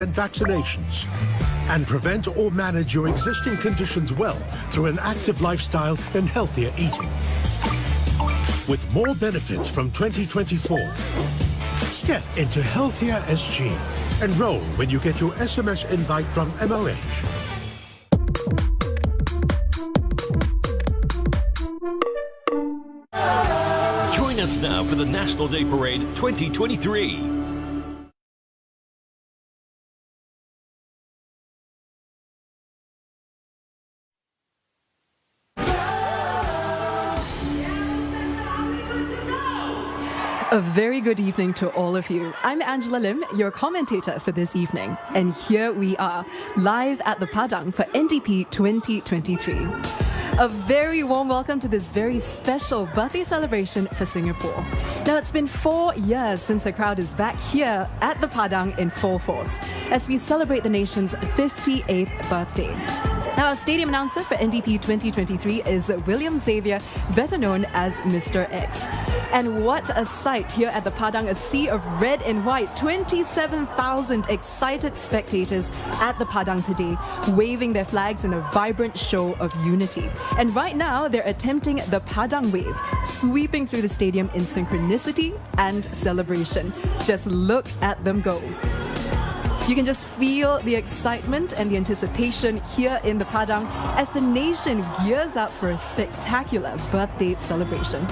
and vaccinations, and prevent or manage your existing conditions well through an active lifestyle and healthier eating. With more benefits from 2024, step into Healthier SG. Enroll when you get your SMS invite from MOH. Join us now for the National Day Parade 2023. A very good evening to all of you. I'm Angela Lim, your commentator for this evening. And here we are, live at the Padang for NDP 2023. A very warm welcome to this very special birthday celebration for Singapore. Now, it's been 4 years since the crowd is back here at the Padang in full force as we celebrate the nation's 58th birthday. Now, our stadium announcer for NDP 2023 is William Xavier, better known as Mr. X. And what a sight here at the Padang, a sea of red and white, 27,000 excited spectators at the Padang today, waving their flags in a vibrant show of unity. And right now, they're attempting the Padang wave, sweeping through the stadium in synchronicity and celebration. Just look at them go. You can just feel the excitement and the anticipation here in the Padang as the nation gears up for a spectacular birthday celebration.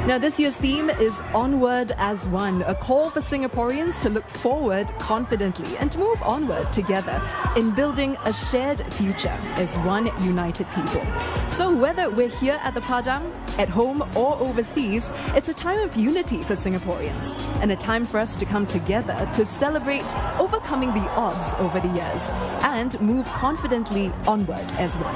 Now, this year's theme is Onward as One, a call for Singaporeans to look forward confidently and to move onward together in building a shared future as one united people. So whether we're here at the Padang, at home or overseas, it's a time of unity for Singaporeans and a time for us to come together to celebrate overcoming the odds over the years and move confidently onward as one.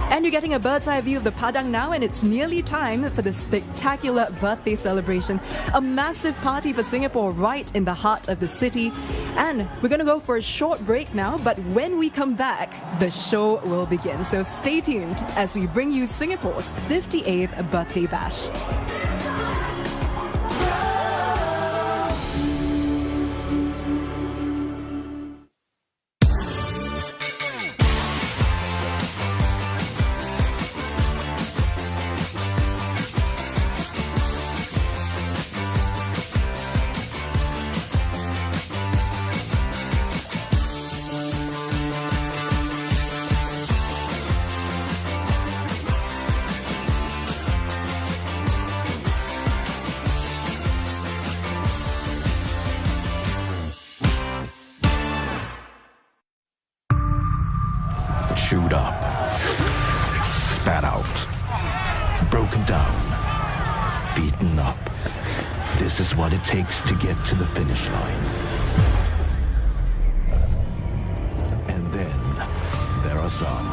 And you're getting a bird's eye view of the Padang now, and it's nearly time for the spectacular birthday celebration. A massive party for Singapore right in the heart of the city. And we're going to go for a short break now, but when we come back, the show will begin. So stay tuned as we bring you Singapore's 58th birthday bash. Chewed up, spat out, broken down, beaten up. This is what it takes to get to the finish line. And then there are some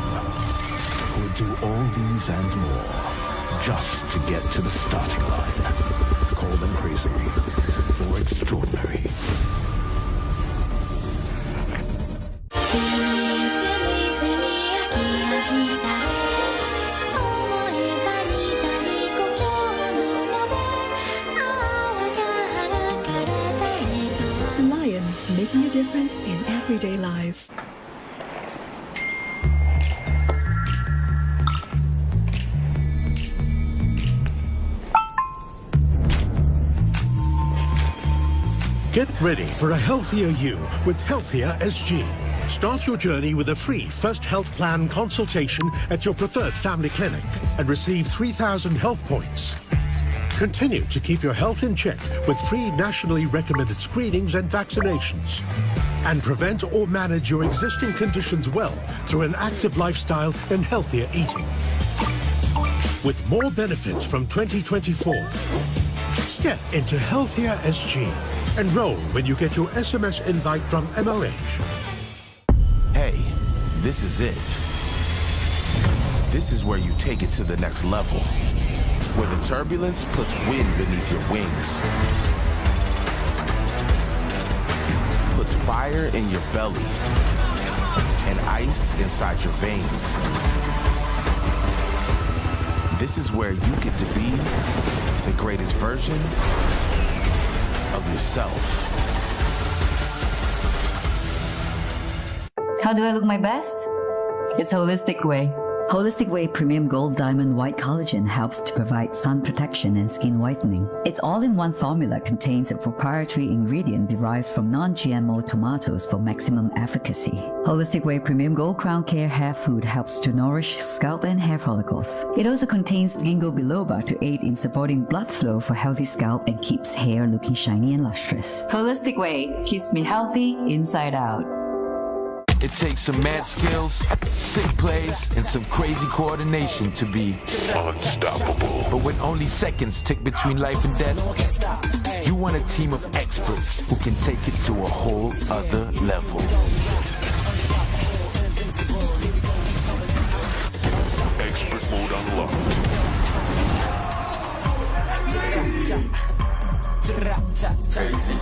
who would do all these and more just to get to the starting line. Call them crazy or extraordinary. Making a difference in everyday lives. Get ready for a healthier you with Healthier SG. Start your journey with a free first health plan consultation at your preferred family clinic and receive 3,000 health points. Continue to keep your health in check with free nationally recommended screenings and vaccinations. And prevent or manage your existing conditions well through an active lifestyle and healthier eating. With more benefits from 2024, step into Healthier SG. Enroll when you get your SMS invite from MOH. Hey, this is it. This is where you take it to the next level. Where the turbulence puts wind beneath your wings. Puts fire in your belly. And ice inside your veins. This is where you get to be the greatest version of yourself. How do I look my best? It's Holistic Way. Holistic Way Premium Gold Diamond White Collagen helps to provide sun protection and skin whitening. Its all-in-one formula contains a proprietary ingredient derived from non-GMO tomatoes for maximum efficacy. Holistic Way Premium Gold Crown Care Hair Food helps to nourish scalp and hair follicles. It also contains ginkgo biloba to aid in supporting blood flow for healthy scalp and keeps hair looking shiny and lustrous. Holistic Way keeps me healthy inside out. It takes some mad skills, sick plays, and some crazy coordination to be unstoppable. But when only seconds tick between life and death, you want a team of experts who can take it to a whole other level. Expert mode unlocked. Crazy.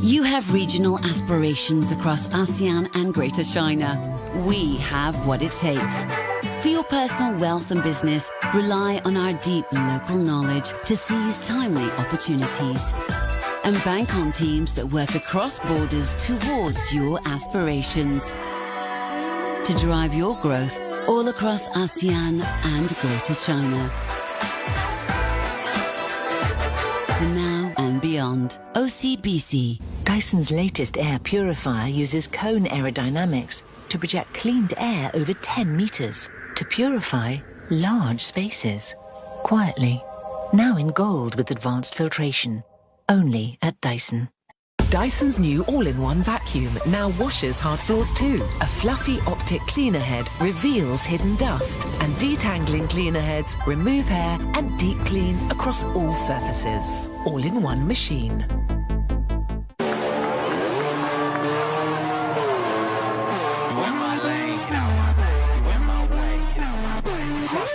You have regional aspirations across ASEAN and Greater China. We have what it takes. For your personal wealth and business, rely on our deep local knowledge to seize timely opportunities. And bank on teams that work across borders towards your aspirations. To drive your growth all across ASEAN and Greater China. For now and beyond, OCBC. Dyson's latest air purifier uses cone aerodynamics to project cleaned air over 10 meters to purify large spaces. Quietly. Now in gold with advanced filtration. Only at Dyson. Dyson's new all-in-one vacuum now washes hard floors too. A fluffy optic cleaner head reveals hidden dust, and detangling cleaner heads remove hair and deep clean across all surfaces. All-in-one machine.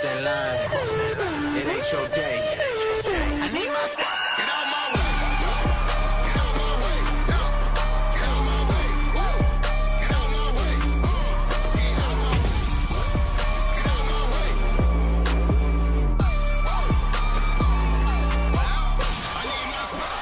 That line, it ain't your day. I need my spot. Get out my way. Get out my way. Get out my way. Get out my way. Get out my way. Get out my way. I need my spot.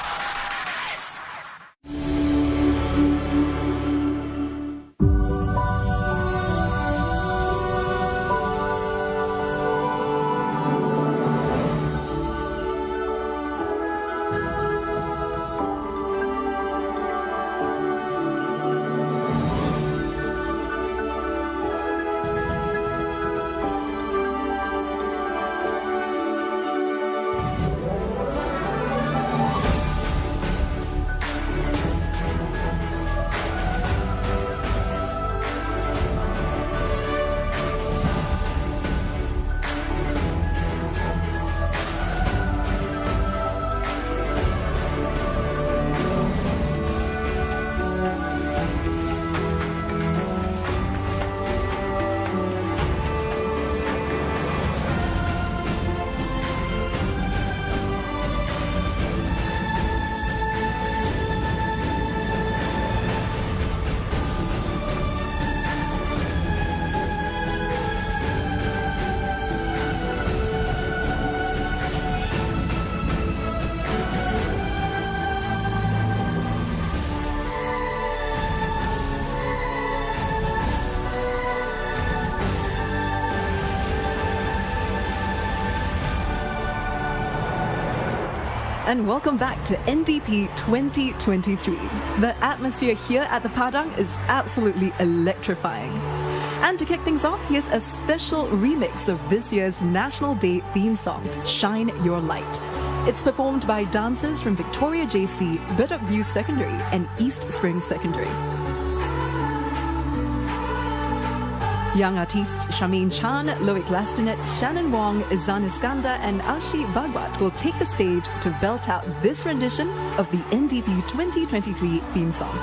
And welcome back to NDP 2023. The atmosphere here at the Padang is absolutely electrifying. And to kick things off, here's a special remix of this year's National Day theme song, Shine Your Light. It's performed by dancers from Victoria JC, Bedok View Secondary and East Spring Secondary. Young artists Shamin Chan, Loic Lastinet, Shannon Wong, Izan Iskandar and Ashi Bhagwat will take the stage to belt out this rendition of the NDP 2023 theme song.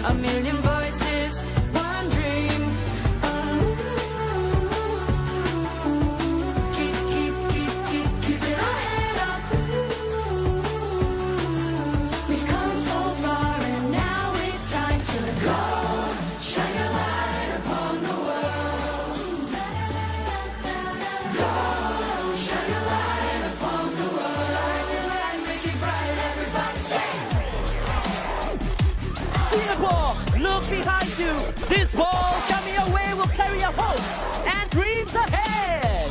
A million voices look behind you. This ball coming your way will carry your hopes and dreams ahead.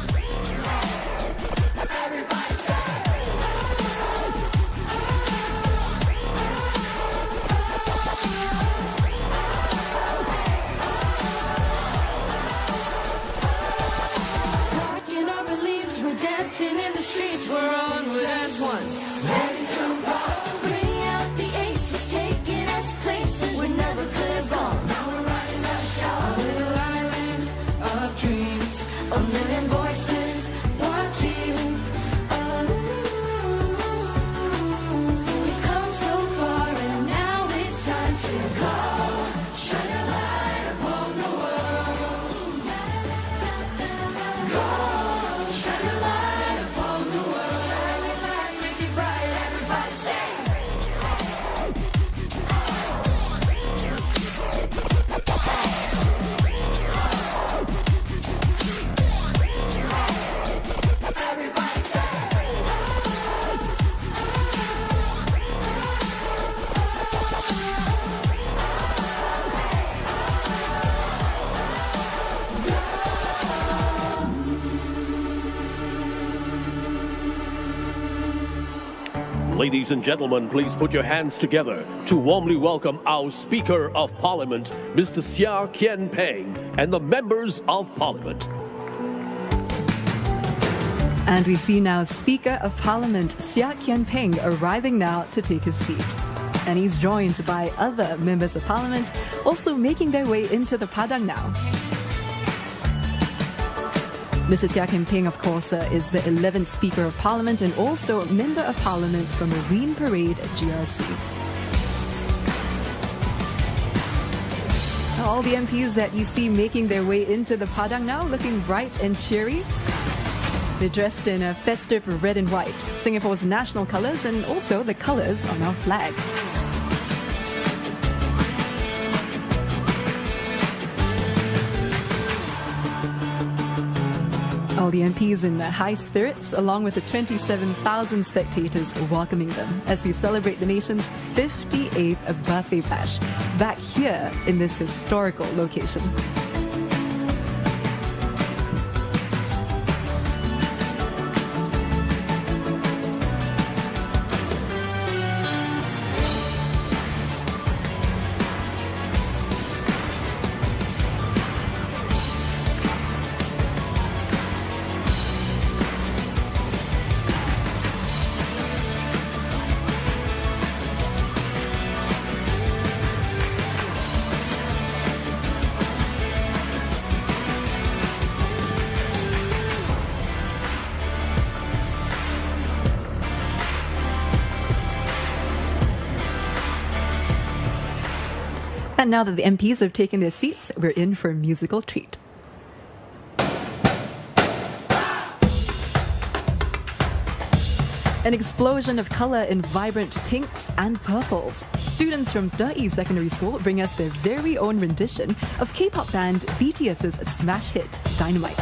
Everybody Rocking our beliefs, we're dancing in the streets, we're onward as one. Ready to rock. Bring out the aces, taking us places we never could have gone. Now we're riding our shot. A little island of dreams, a million voices, one team. We've come so far and now it's time to go. Shine a light upon the world. Go, shine a light upon the world. Shine a light, make it bright, everybody say. Everybody say. Ladies and gentlemen, please put your hands together to warmly welcome our Speaker of Parliament, Mr. Seah Kian Peng, and the members of Parliament. And we see now Speaker of Parliament Seah Kian Peng arriving now to take his seat. And he's joined by other members of Parliament also making their way into the Padang now. Mr. Seah Kian Peng, of course, is the 11th Speaker of Parliament and also Member of Parliament for Marine Parade GRC. All the MPs that you see making their way into the Padang now looking bright and cheery. They're dressed in a festive red and white, Singapore's national colours and also the colours on our flag. All the MPs in high spirits, along with the 27,000 spectators welcoming them as we celebrate the nation's 58th birthday bash back here in this historical location. And now that the MPs have taken their seats, we're in for a musical treat. An explosion of colour in vibrant pinks and purples. Students from Dai Secondary School bring us their very own rendition of K-pop band BTS's smash hit, Dynamite.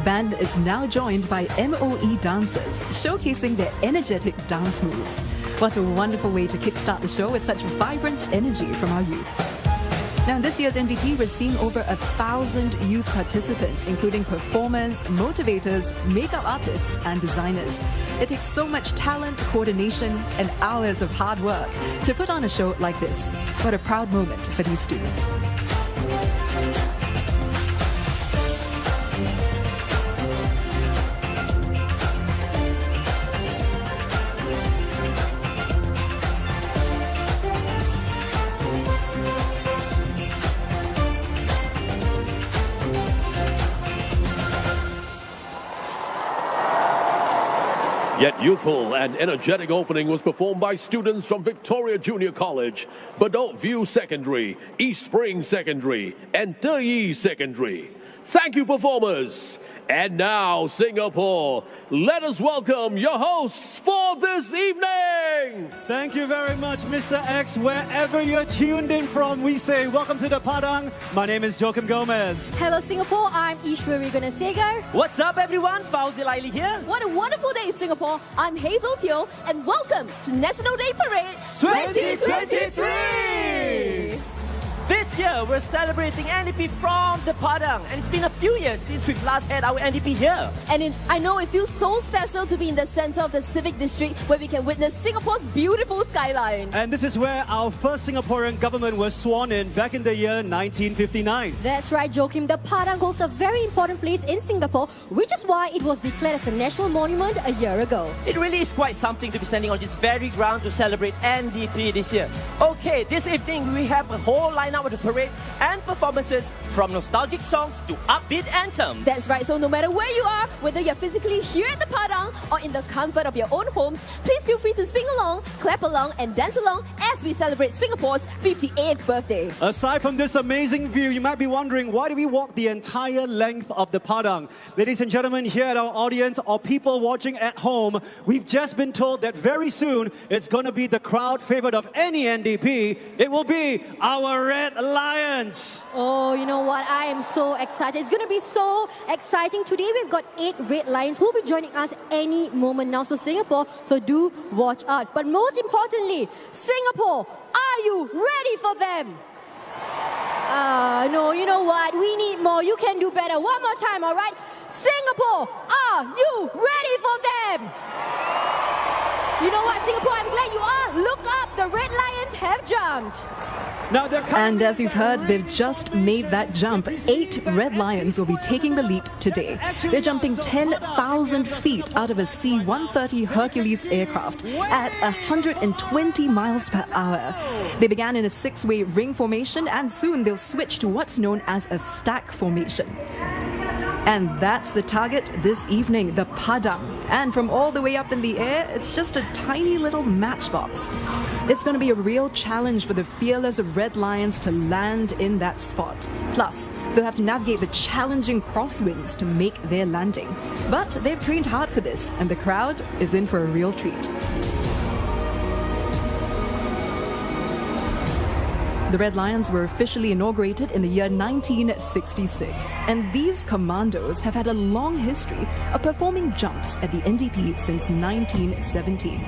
band is now joined by MOE dancers, showcasing their energetic dance moves. What a wonderful way to kickstart the show with such vibrant energy from our youths. Now, in this year's NDP, we're seeing over 1,000 youth participants, including performers, motivators, makeup artists, and designers. It takes so much talent, coordination, and hours of hard work to put on a show like this. What a proud moment for these students. Yet youthful and energetic opening was performed by students from Victoria Junior College, Bedok View Secondary, East Spring Secondary, and Deyi Secondary. Thank you, performers. And now, Singapore, let us welcome your hosts for this evening. Thank you very much, Mr. X. Wherever you're tuned in from, we say welcome to the Padang. My name is Joachim Gomez. Hello, Singapore. I'm Ishwari Gunasegar. What's up, everyone? Fauzi Laili here. What a wonderful day, Singapore. I'm Hazel Teo, and welcome to National Day Parade 2023. This year, we're celebrating NDP from the Padang, and it's been a few years since we've last had our NDP here. And I know it feels so special to be in the center of the civic district where we can witness Singapore's beautiful skyline. And this is where our first Singaporean government was sworn in back in the year 1959. That's right, Joachim. The Padang holds a very important place in Singapore, which is why it was declared as a national monument a year ago. It really is quite something to be standing on this very ground to celebrate NDP this year. Okay, this evening we have a whole lineup of the parade and performances from nostalgic songs to upbeat anthems. That's right, so no matter where you are, whether you're physically here at the Padang or in the comfort of your own homes, please feel free to sing along, clap along and dance along as we celebrate Singapore's 58th birthday. Aside from this amazing view, you might be wondering, why do we walk the entire length of the Padang? Ladies and gentlemen, here at our audience or people watching at home, we've just been told that very soon it's going to be the crowd favorite of any NDP. It will be our Red Lions. Oh, you know what? I am so excited. It's going to be so exciting. Today we've got 8 Red Lions who will be joining us any moment now. So Singapore, so do watch out. But most importantly, Singapore, are you ready for them? No, you know what? We need more. You can do better. One more time, all right? Singapore, are you ready for them? You know what, Singapore? I'm glad you are. Look up. The Red Lions have jumped. Now and as you've heard, they've just made that jump. 8 Red Lions will be taking the leap today. They're jumping 10,000 feet out of a C-130 Hercules aircraft at 120 miles per hour. They began in a 6-way ring formation, and soon they'll switch to what's known as a stack formation. And that's the target this evening, the Padang. And from all the way up in the air, it's just a tiny little matchbox. It's going to be a real challenge for the fearless Red Lions to land in that spot. Plus, they'll have to navigate the challenging crosswinds to make their landing. But they've trained hard for this, and the crowd is in for a real treat. The Red Lions were officially inaugurated in the year 1966, and these commandos have had a long history of performing jumps at the NDP since 1917.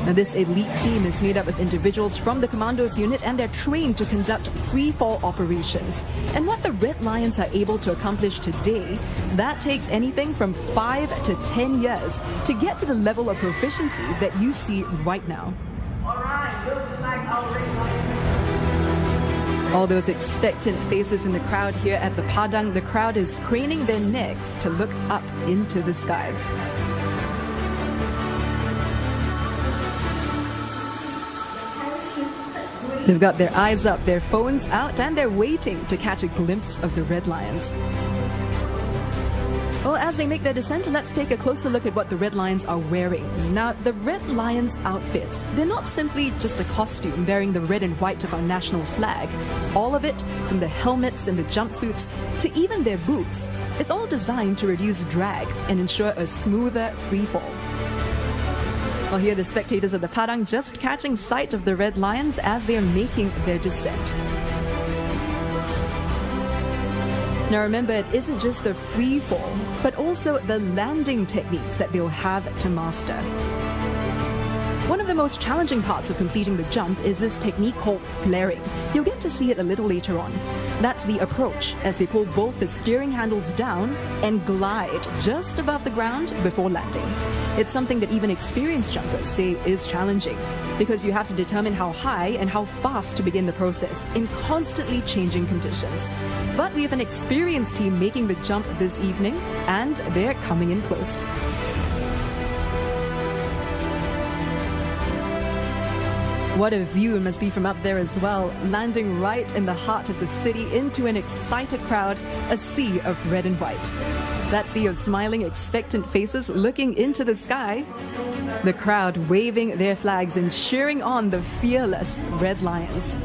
Now, this elite team is made up of individuals from the Commandos unit, and they're trained to conduct free-fall operations. And what the Red Lions are able to accomplish today, that takes anything from 5 to 10 years to get to the level of proficiency that you see right now. All those expectant faces in the crowd here at the Padang, the crowd is craning their necks to look up into the sky. They've got their eyes up, their phones out, and they're waiting to catch a glimpse of the Red Lions. Well, as they make their descent, let's take a closer look at what the Red Lions are wearing. Now, the Red Lions outfits, they're not simply just a costume bearing the red and white of our national flag. All of it, from the helmets and the jumpsuits to even their boots, it's all designed to reduce drag and ensure a smoother freefall. Well, here are the spectators of the Padang just catching sight of the Red Lions as they are making their descent. Now remember, it isn't just the free fall, but also the landing techniques that they'll have to master. One of the most challenging parts of completing the jump is this technique called flaring. You'll get to see it a little later on. That's the approach, as they pull both the steering handles down and glide just above the ground before landing. It's something that even experienced jumpers say is challenging, because you have to determine how high and how fast to begin the process in constantly changing conditions. But we have an experienced team making the jump this evening, and they're coming in close. What a view it must be from up there as well, landing right in the heart of the city into an excited crowd, a sea of red and white. That sea of smiling, expectant faces looking into the sky. The crowd waving their flags and cheering on the fearless Red Lions.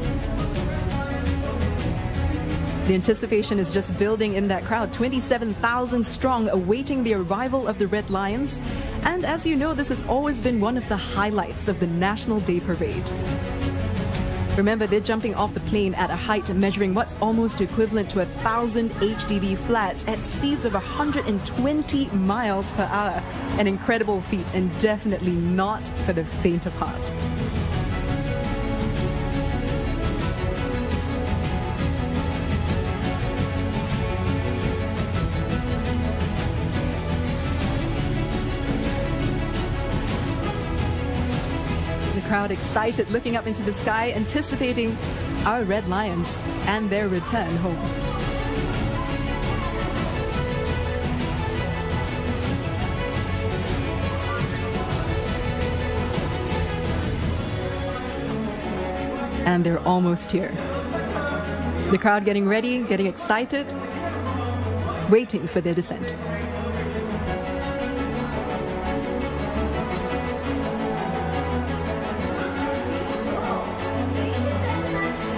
The anticipation is just building in that crowd, 27,000 strong, awaiting the arrival of the Red Lions. And as you know, this has always been one of the highlights of the National Day Parade. Remember, they're jumping off the plane at a height measuring what's almost equivalent to 1,000 HDB flats at speeds of 120 miles per hour. An incredible feat, and definitely not for the faint of heart. Crowd excited, looking up into the sky, anticipating our Red Lions and their return home. And they're almost here. The crowd getting ready, getting excited, waiting for their descent.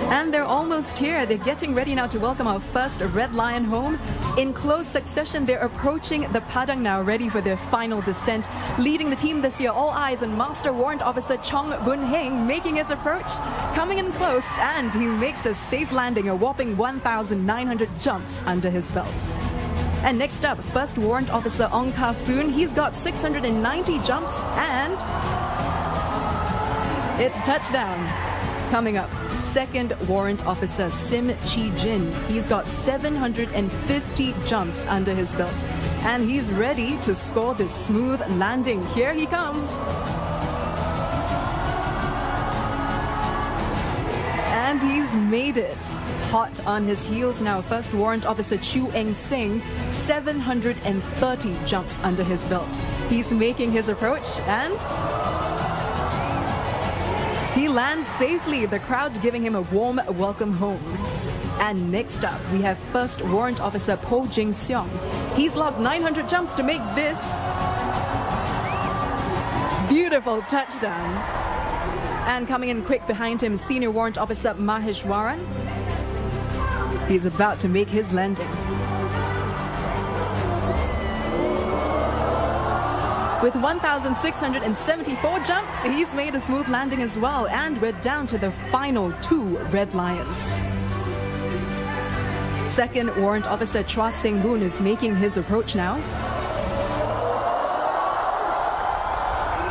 And they're almost here. They're getting ready now to welcome our first Red Lion home. In close succession, they're approaching the Padang now, ready for their final descent. Leading the team this year, all eyes on Master Warrant Officer Chong Boon Heng, making his approach, coming in close, and he makes a safe landing, a whopping 1,900 jumps under his belt. And next up, First Warrant Officer Ong Ka Soon. He's got 690 jumps, and it's touchdown. Coming up, Second Warrant Officer Sim Chi Jin. He's got 750 jumps under his belt, and he's ready to score this smooth landing. Here he comes. And he's made it. Hot on his heels now, First Warrant Officer Chu Eng Sing, 730 jumps under his belt. He's making his approach, and he lands safely, the crowd giving him a warm welcome home. And next up, we have First Warrant Officer Po Jing Seong. He's logged 900 jumps to make this beautiful touchdown. And coming in quick behind him, Senior Warrant Officer Maheshwaran. He's about to make his landing. With 1,674 jumps, he's made a smooth landing as well, and we're down to the final two Red Lions. Second Warrant Officer Chua Seng Boon is making his approach now.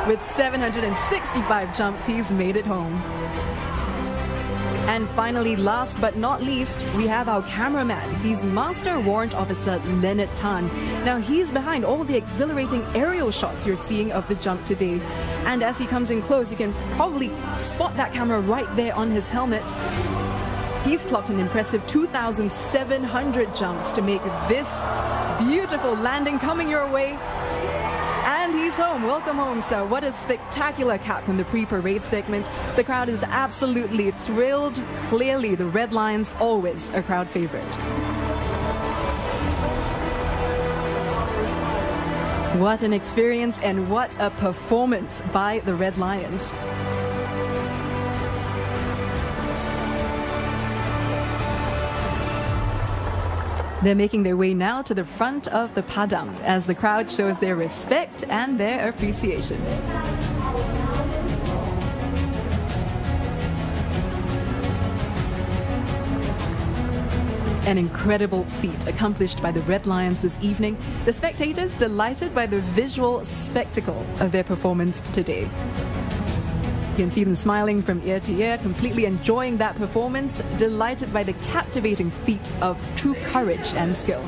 With 765 jumps, he's made it home. And finally, last but not least, we have our cameraman. He's Master Warrant Officer Leonard Tan. Now, he's behind all the exhilarating aerial shots you're seeing of the jump today. And as he comes in close, you can probably spot that camera right there on his helmet. He's clocked an impressive 2,700 jumps to make this beautiful landing coming your way. And he's home. Welcome home, sir. What a spectacular cap in the pre-parade segment. The crowd is absolutely thrilled. Clearly, the Red Lions, always a crowd favorite. What an experience and what a performance by the Red Lions. They're making their way now to the front of the Padang as the crowd shows their respect and their appreciation. An incredible feat accomplished by the Red Lions this evening. The spectators delighted by the visual spectacle of their performance today. You can see them smiling from ear to ear, completely enjoying that performance, delighted by the captivating feat of true courage and skill.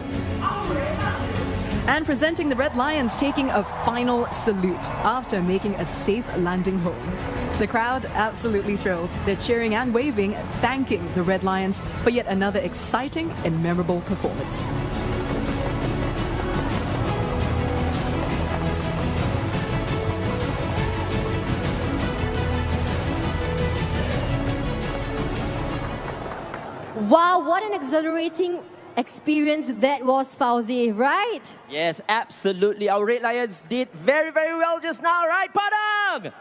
And presenting the Red Lions taking a final salute after making a safe landing home. The crowd absolutely thrilled. They're cheering and waving, thanking the Red Lions for yet another exciting and memorable performance. Wow, what an exhilarating experience that was, Fauzi, right? Yes, absolutely. Our Red Lions did very, very well just now, right, Padang?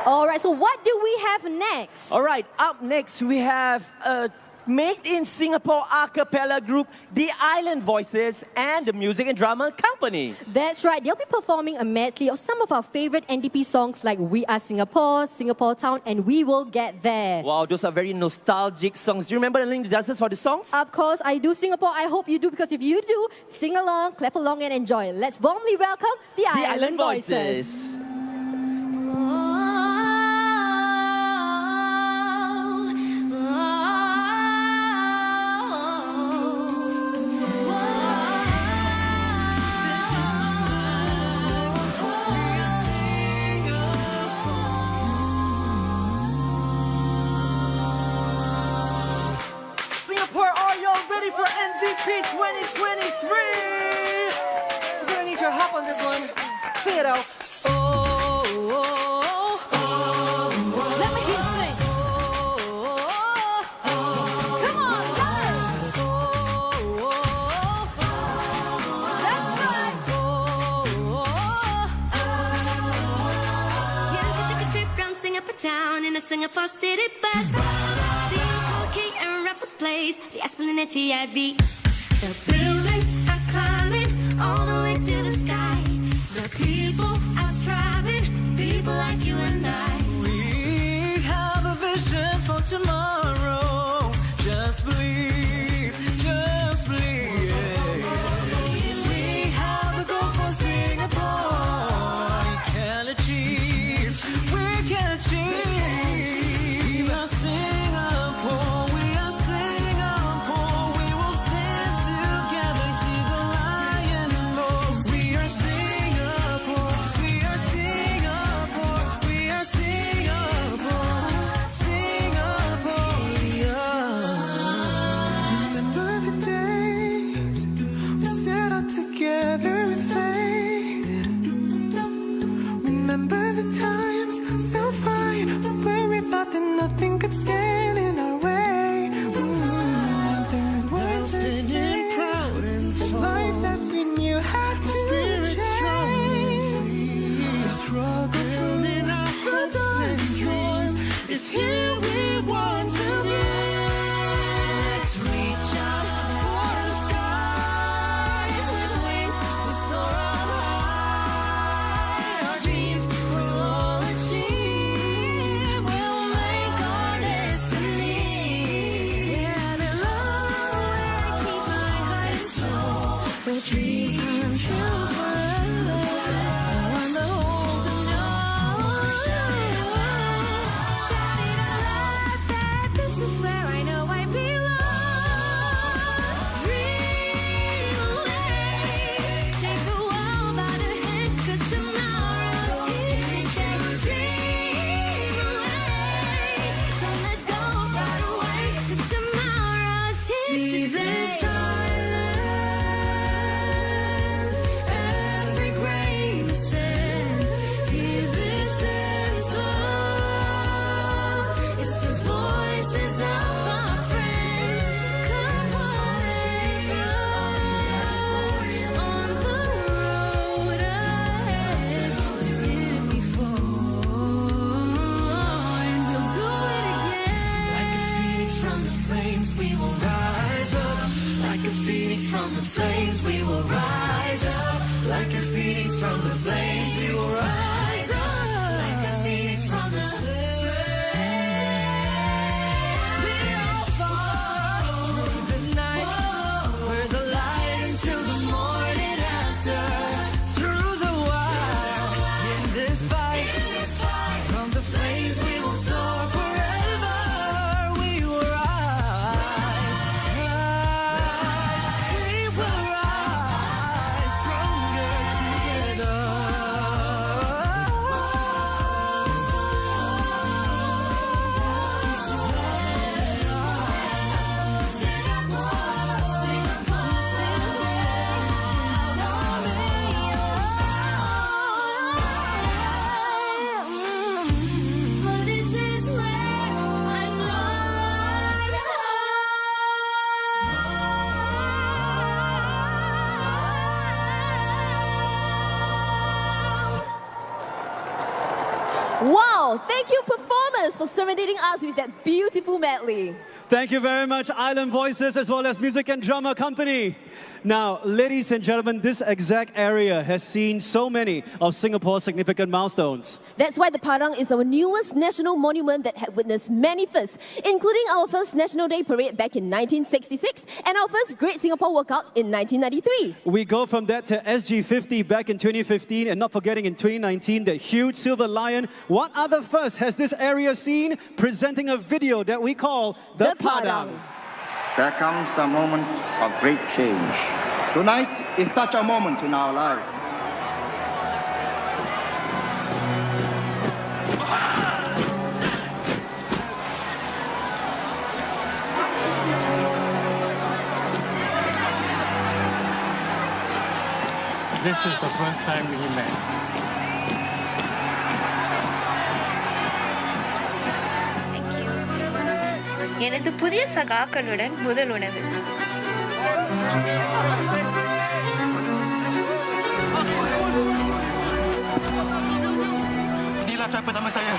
All right, so what do we have next? All right, up next we have a made in Singapore a cappella group, The Island Voices, and the Music and Drama Company. That's right, they'll be performing a medley of some of our favorite NDP songs like We Are Singapore, Singapore Town, and We Will Get There. Wow, those are very nostalgic songs. Do you remember the dances for the songs? Of course, I do. Singapore, I hope you do, because if you do, sing along, clap along, and enjoy. Let's warmly welcome The Island Voices. Are y'all ready for NDP 2023? We're gonna need your help on this one. Sing it out. Oh, oh, oh, oh. Let me hear you sing. Oh, oh, oh. Come on, guys. Oh, oh, oh. That's right. Oh, oh. Yeah, we took a trip from Singapore town in a Singapore city bus. Place, the Esplanade TIV. The buildings are climbing all the way to the sky. The people are striving, people like you and I. We have a vision for tomorrow. Just believe, just believe. We have a goal for Singapore. We can achieve, we can achieve. We are Singapore. Nothing could stand in our way. Things were standing proud and tall. Life that we knew had to change. Strong and free. The struggle in our hopes and dreams. It's here we want to be. Let's reach out for the skies with wings. We'll soar up high. Our dreams will all achieve. Where dreams come true forever. I want the whole to know. Shout it out loud that this is where I know I belong. Dream away. Take the world by the hand, 'cause tomorrow's here today. Dream away. Come, let's go right away, 'cause tomorrow's here today. From the flames we will rise up. Like a phoenix from the flames we will rise up. Like a phoenix from the flames. We all fall. this fight. From the flames we will soar forever. We will rise. We will rise stronger together. For this is where I'm Wow, thank you performers for serenading us with that beautiful medley. Thank you very much, Island Voices, as well as Music and Drama Company. Now, ladies and gentlemen, this exact area has seen so many of Singapore's significant milestones. That's why the Padang is our newest national monument that had witnessed many firsts, including our first National Day Parade back in 1966 and our first Great Singapore Workout in 1993. We go from that to SG50 back in 2015, and not forgetting in 2019, the huge silver lion. What other first has this area seen? Presenting a video that we call The Padang. There comes a moment of great change. Tonight is such a moment in our lives. This is the first time we met. எனது புதிய சகாக்களுடன் முதல் உணவு. Inilah try pertama saya.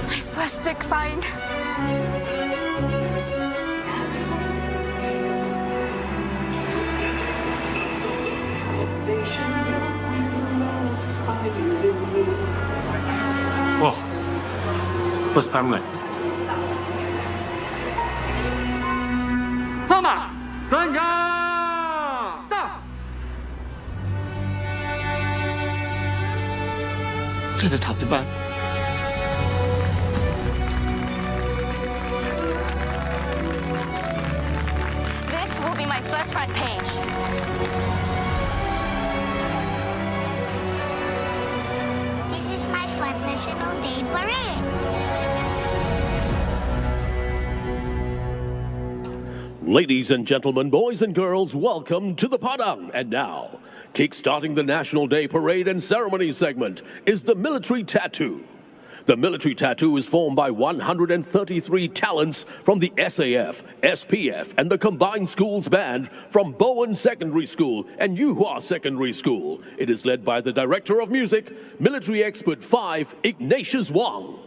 My first big find. Wow, first time like. Mama, 专家到。这是塔利班。 This will be my first front page. This is my first National Day Parade. Ladies and gentlemen, boys and girls, welcome to the Padang. And now, kick-starting the National Day Parade and Ceremony segment is the military tattoo. The military tattoo is formed by 133 talents from the SAF, SPF, and the Combined Schools Band from Bowen Secondary School and Yuhua Secondary School. It is led by the Director of Music, Military Expert 5, Ignatius Wong.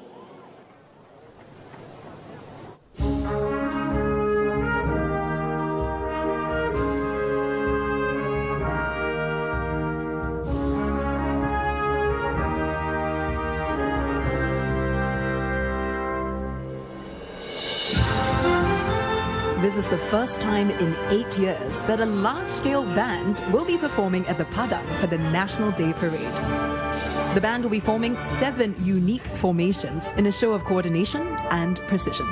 This is the first time in 8 years that a large-scale band will be performing at the Padang for the National Day Parade. The band will be forming 7 unique formations in a show of coordination and precision.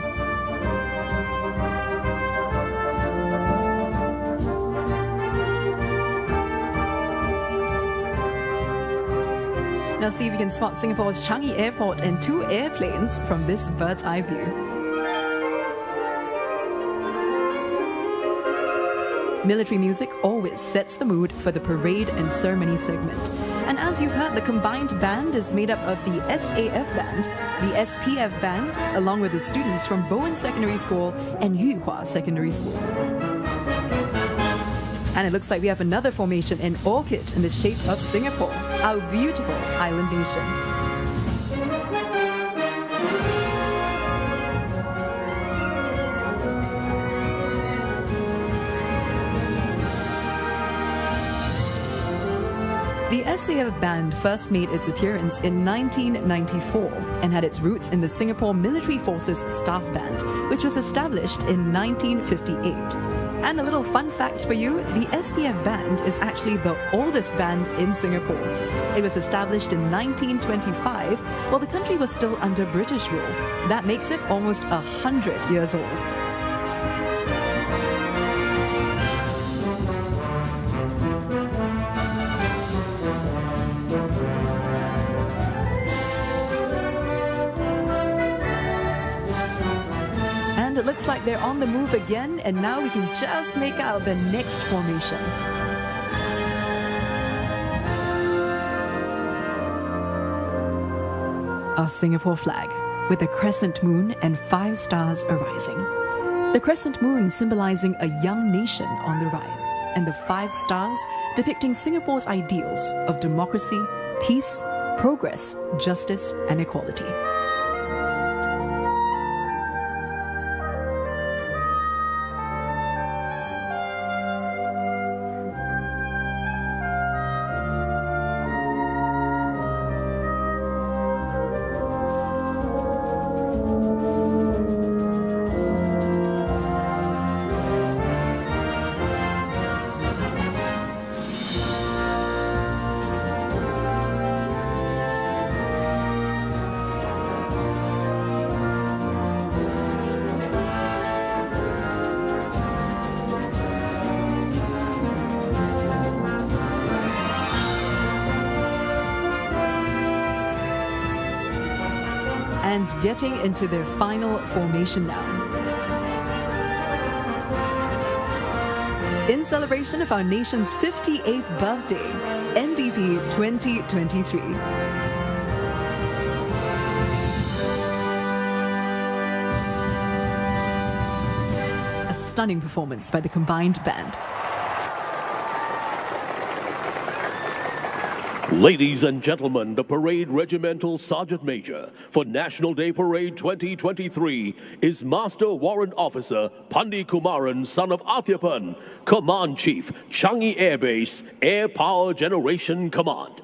Now see if you can spot Singapore's Changi Airport and 2 airplanes from this bird's eye view. Military music always sets the mood for the parade and ceremony segment. And as you've heard, the combined band is made up of the SAF band, the SPF band, along with the students from Bowen Secondary School and Yuhua Secondary School. And it looks like we have another formation in orchid in the shape of Singapore, our beautiful island nation. The SAF band first made its appearance in 1994 and had its roots in the Singapore Military Forces Staff Band, which was established in 1958. And a little fun fact for you, the SPF band is actually the oldest band in Singapore. It was established in 1925 while the country was still under British rule. That makes it almost 100 years old. It looks like they're on the move again, and now we can just make out the next formation. Our Singapore flag, with a crescent moon and 5 stars arising. The crescent moon symbolizing a young nation on the rise, and the 5 stars depicting Singapore's ideals of democracy, peace, progress, justice, and equality. And getting into their final formation now. In celebration of our nation's 58th birthday, NDP 2023. A stunning performance by the combined band. Ladies and gentlemen, the parade regimental sergeant major for National Day Parade 2023 is Master Warrant Officer Pandi Kumaran, son of Athiapan, Command Chief, Changi Air Base, Air Power Generation Command.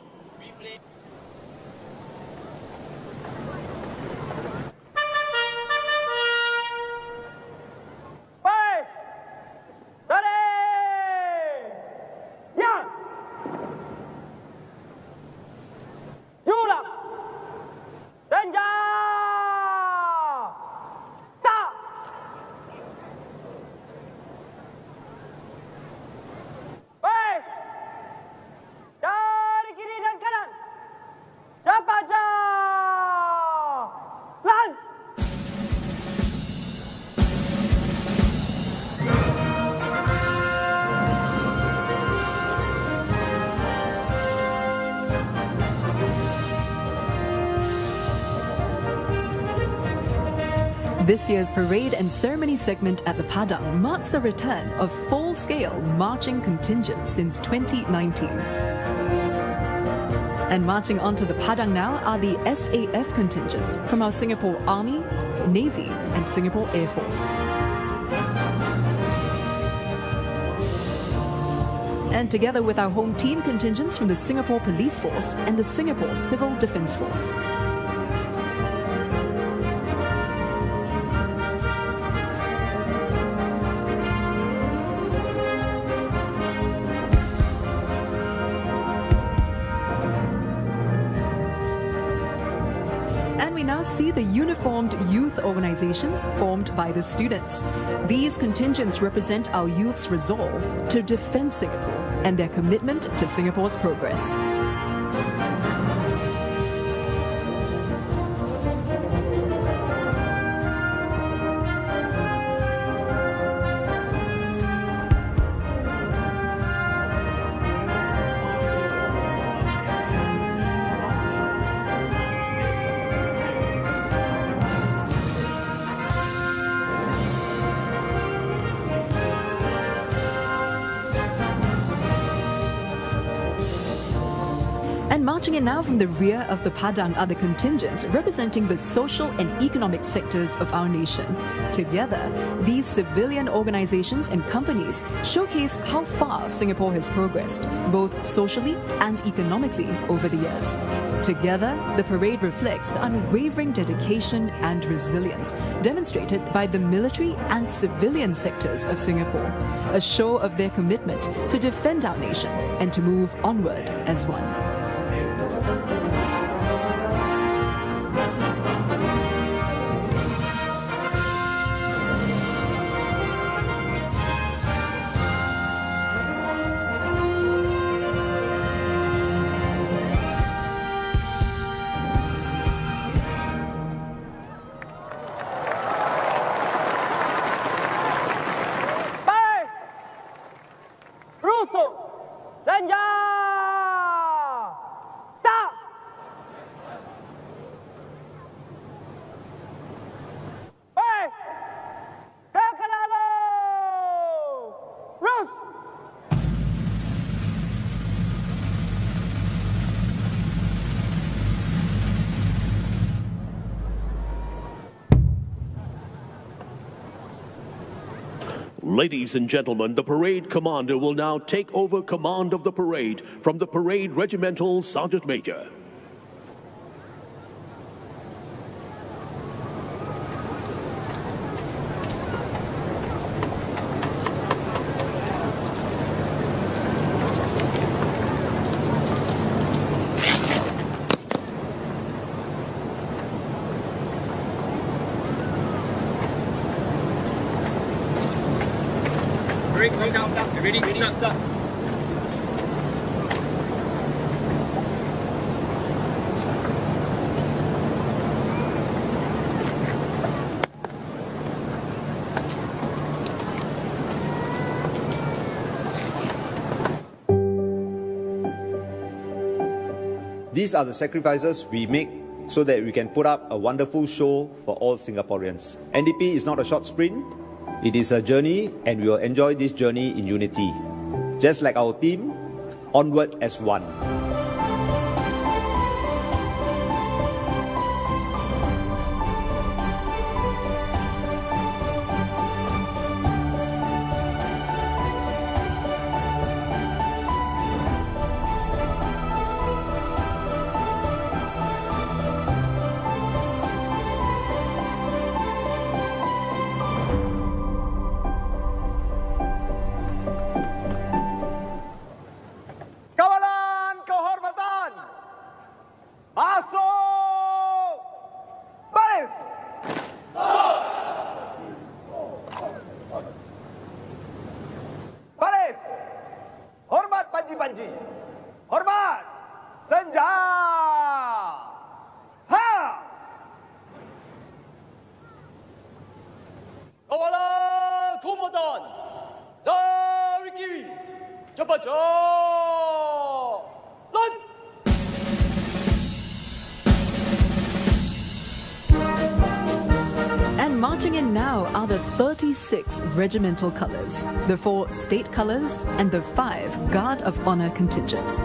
This year's parade and ceremony segment at the Padang marks the return of full-scale marching contingents since 2019. And marching onto the Padang now are the SAF contingents from our Singapore Army, Navy and Singapore Air Force. And together with our home team contingents from the Singapore Police Force and the Singapore Civil Defence Force. And we now see the uniformed youth organizations formed by the students. These contingents represent our youth's resolve to defend Singapore and their commitment to Singapore's progress. And marching in now from the rear of the Padang are the contingents representing the social and economic sectors of our nation. Together, these civilian organizations and companies showcase how far Singapore has progressed, both socially and economically over the years. Together, the parade reflects the unwavering dedication and resilience demonstrated by the military and civilian sectors of Singapore, a show of their commitment to defend our nation and to move onward as one. Ladies and gentlemen, the parade commander will now take over command of the parade from the Parade Regimental Sergeant Major. Ready, start. These are the sacrifices we make so that we can put up a wonderful show for all Singaporeans. NDP is not a short sprint. It is a journey, and we will enjoy this journey in unity. Just like our team, onward as one. Panji. Hormat. Senja. Ha. Kepala Komandan dari kiri. Cepat jalan. And marching in now are the 36 regimental colours, the 4 state colours and the 5 Guard of Honour contingents.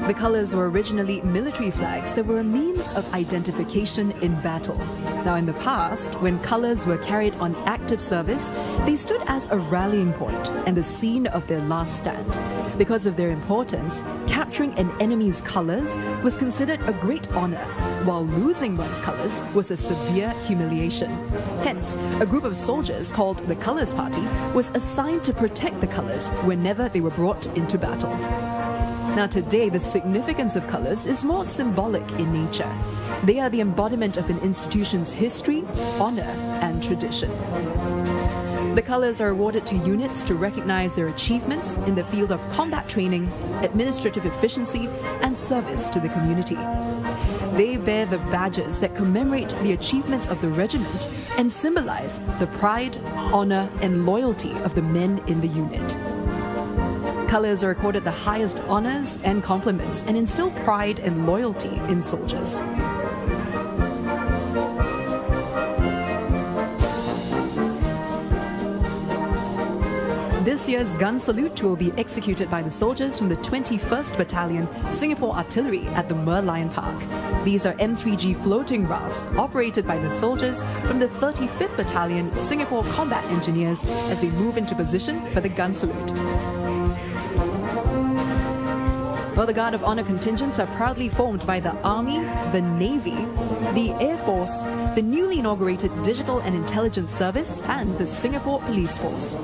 The colours were originally military flags that were a means of identification in battle. Now in the past, when colours were carried on active service, they stood as a rallying point and the scene of their last stand. Because of their importance, capturing an enemy's colours was considered a great honour, while losing one's colours was a severe humiliation. Hence, a group of soldiers called the Colours Party was assigned to protect the colours whenever they were brought into battle. Now today, the significance of colours is more symbolic in nature. They are the embodiment of an institution's history, honour and tradition. The colours are awarded to units to recognise their achievements in the field of combat training, administrative efficiency and service to the community. They bear the badges that commemorate the achievements of the regiment and symbolise the pride, honour and loyalty of the men in the unit. Colours are accorded the highest honours and compliments and instill pride and loyalty in soldiers. This year's gun salute will be executed by the soldiers from the 21st Battalion, Singapore Artillery at the Merlion Park. These are M3G floating rafts operated by the soldiers from the 35th Battalion, Singapore Combat Engineers as they move into position for the gun salute. Well, the Guard of Honor contingents are proudly formed by the Army, the Navy, the Air Force, the newly inaugurated Digital and Intelligence Service, and the Singapore Police Force.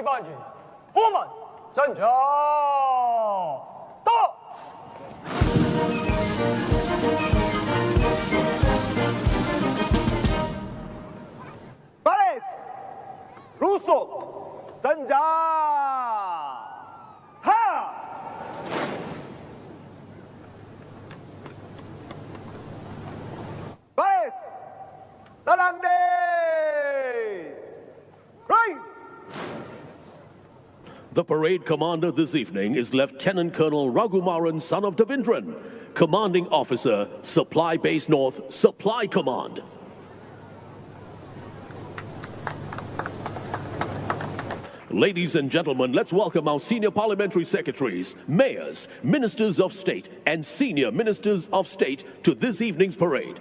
반지 호만 전자 또 파레스 루소 전자 하 파레스 사랑대 right. The parade commander this evening is Lieutenant Colonel Raghumaran, son of Davindran, Commanding Officer, Supply Base North, Supply Command. Ladies and gentlemen, let's welcome our senior parliamentary secretaries, mayors, ministers of state, and senior ministers of state to this evening's parade.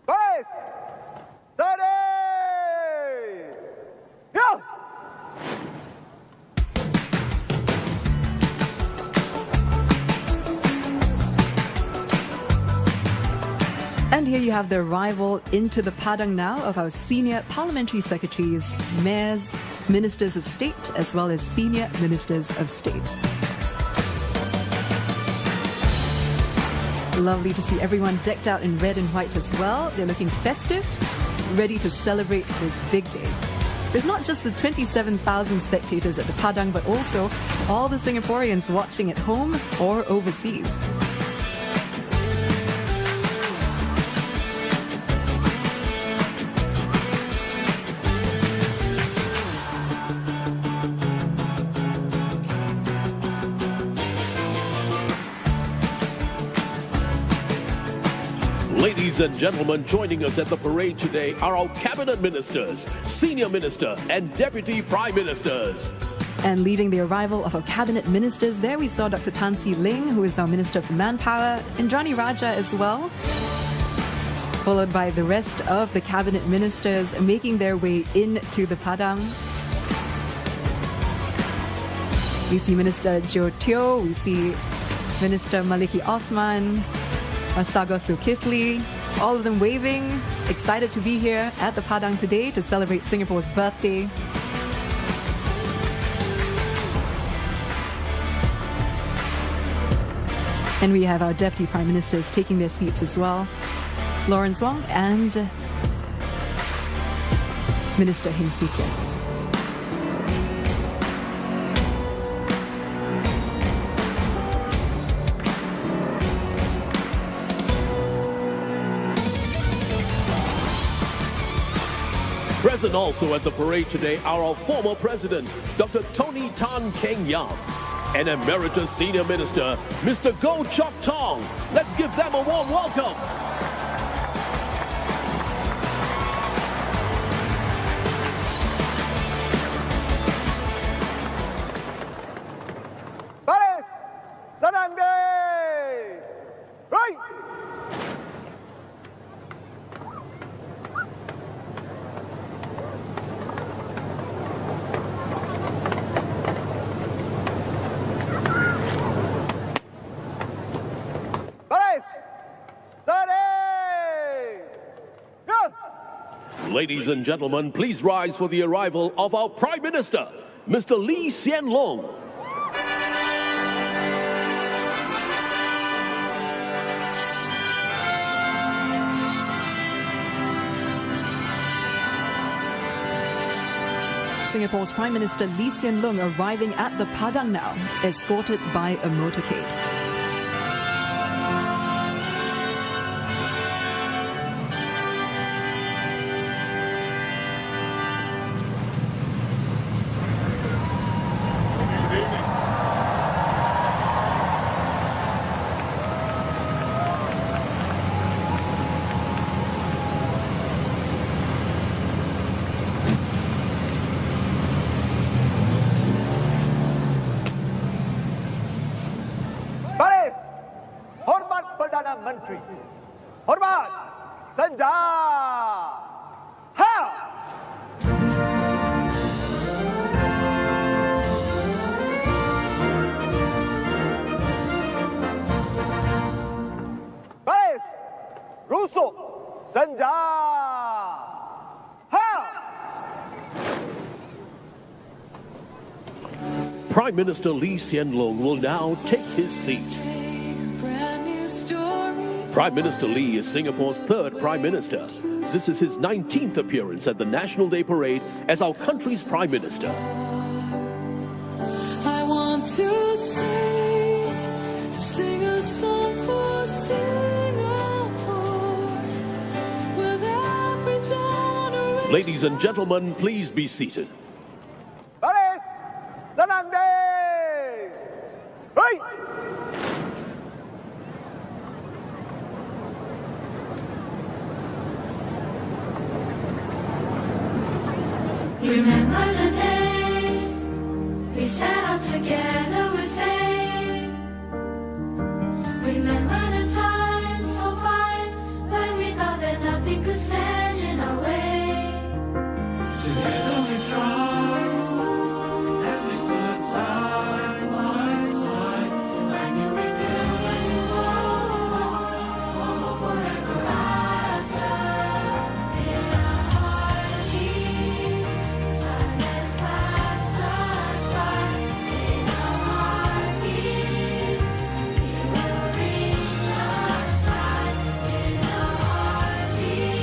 Base! Steady! Yeah! And here you have the arrival into the Padang now of our senior parliamentary secretaries, mayors, ministers of state, as well as senior ministers of state. Lovely to see everyone decked out in red and white as well. They're looking festive, ready to celebrate this big day. There's not just the 27,000 spectators at the Padang, but also all the Singaporeans watching at home or overseas. Ladies and gentlemen, joining us at the parade today are our cabinet ministers, senior minister and deputy prime ministers. And leading the arrival of our cabinet ministers, there we saw Dr. Tan See Ling, who is our Minister of Manpower, Indrani Raja as well, followed by the rest of the cabinet ministers making their way into the Padang. We see Minister Jo Teo, we see Minister Maliki Osman, Sagar Zulkifli, all of them waving, excited to be here at the Padang today to celebrate Singapore's birthday. And we have our Deputy Prime Ministers taking their seats as well. Lawrence Wong and Minister Heng Swee Keat. Present also at the parade today are our former president, Dr. Tony Tan Keng Yam, and Emeritus Senior Minister, Mr. Goh Chok Tong. Let's give them a warm welcome. Paris! Sanangde! Right! Ladies and gentlemen, please rise for the arrival of our Prime Minister, Mr. Lee Hsien Loong. Singapore's Prime Minister Lee Hsien Loong arriving at the Padang now, escorted by a motorcade. Baris, hormat Perdana Menteri. Hormat, senja. Ha! Baris, rusuk, senja. Ha! Prime Minister Lee Hsien Loong will now take his seat. Prime Minister Lee is Singapore's third Prime Minister. This is his 19th appearance at the National Day Parade as our country's Prime Minister. I want to sing a song for Singapore with every generation. Ladies and gentlemen, please be seated. Baris, senang day. Hey! Remember the days we set out together with faith. Remember the times so fine when we thought that nothing could stand in our way. Together we've tried as we stood side by side. I knew we'd build a new world, one more forever after. In our heartbeat, time has passed us by. In our heartbeat, we will reach just right. In our heartbeat,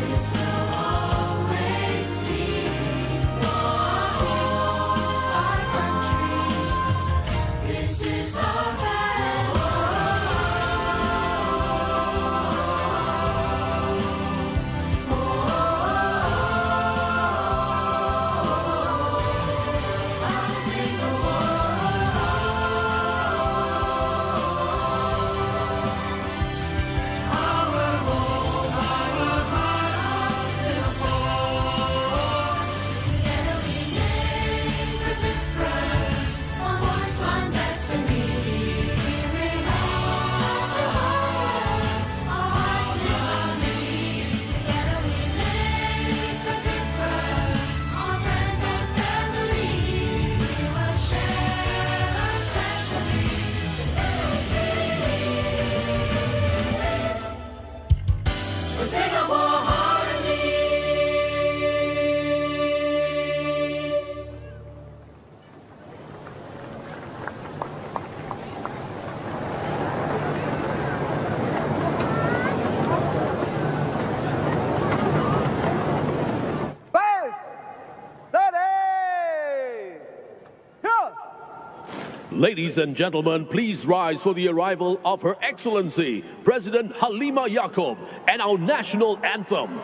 this will always be our country. This is our Together we make a difference. One voice, one destiny. We bring all the heart, our hearts in harmony. Together we make a difference. Our friends and family, we will share a special dream. For Singapore harmony. Baris, steady. Here. Ladies and gentlemen, please rise for the arrival of Her Excellency, President Halimah Yacob, and our national anthem.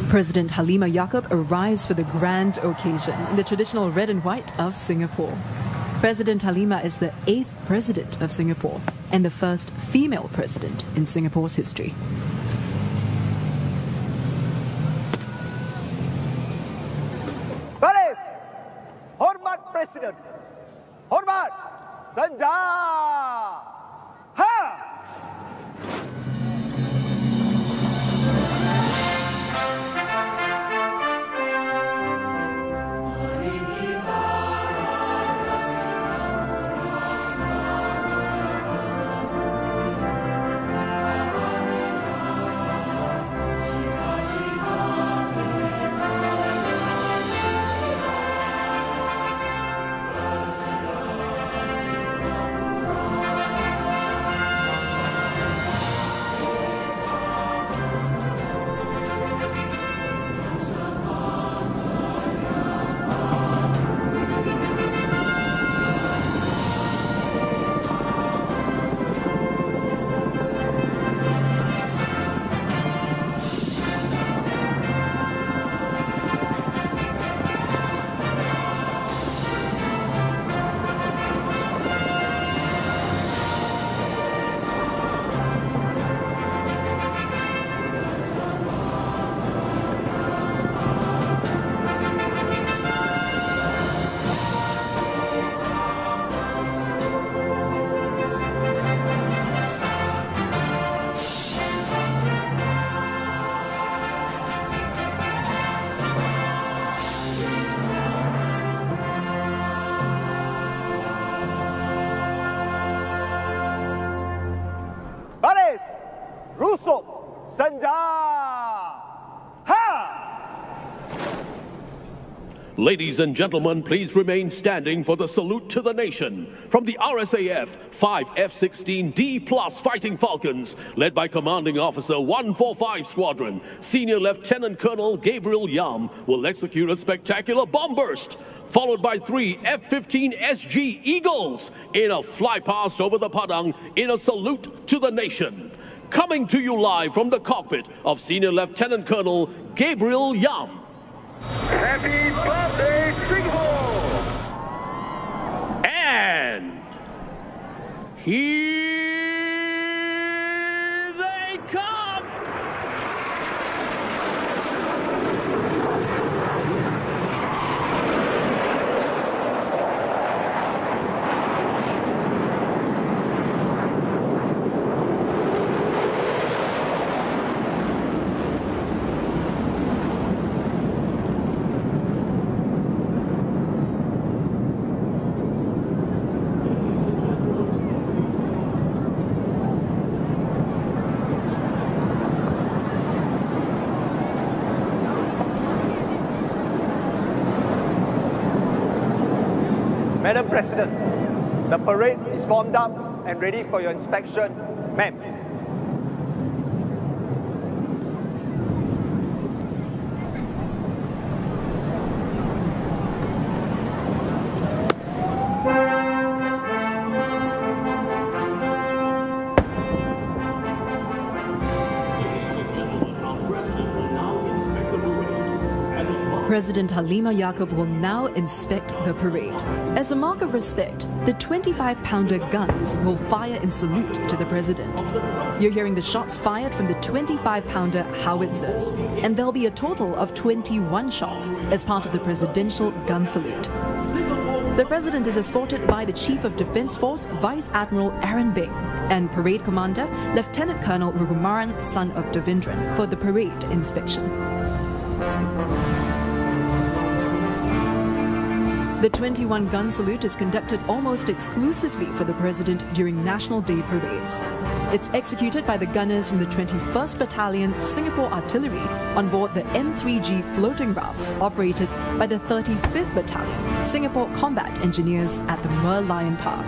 President Halimah Yacob arrives for the grand occasion in the traditional red and white of Singapore. President Halimah is the 8th president of Singapore and the first female president in Singapore's history. Baris, hormat Presiden. Hormat, senja. Ha! Baris, rusuk, senja. Ha! Ladies and gentlemen, please remain standing for the salute to the nation. From the RSAF 5 F-16D Plus Fighting Falcons, led by Commanding Officer 145 Squadron, Senior Lieutenant Colonel Gabriel Yam will execute a spectacular bomb burst, followed by 3 F-15 SG Eagles in a fly past over the Padang in a salute to the nation. Coming to you live from the cockpit of Senior Lieutenant Colonel Gabriel Yam. Happy birthday, Singapore! And here they come! Madam President, the parade is formed up and ready for your inspection, ma'am. President Halimah Yacob will now inspect the parade. As a mark of respect, the 25-pounder guns will fire in salute to the president. You're hearing the shots fired from the 25-pounder howitzers, and there'll be a total of 21 shots as part of the presidential gun salute. The president is escorted by the Chief of Defence Force, Vice Admiral Aaron Bing, and Parade Commander, Lieutenant Colonel Rugumaran, son of Devendran, for the parade inspection. The 21-gun salute is conducted almost exclusively for the president during National Day parades. It's executed by the gunners from the 21st Battalion Singapore Artillery on board the M3G floating rafts operated by the 35th Battalion Singapore Combat Engineers at the Merlion Park.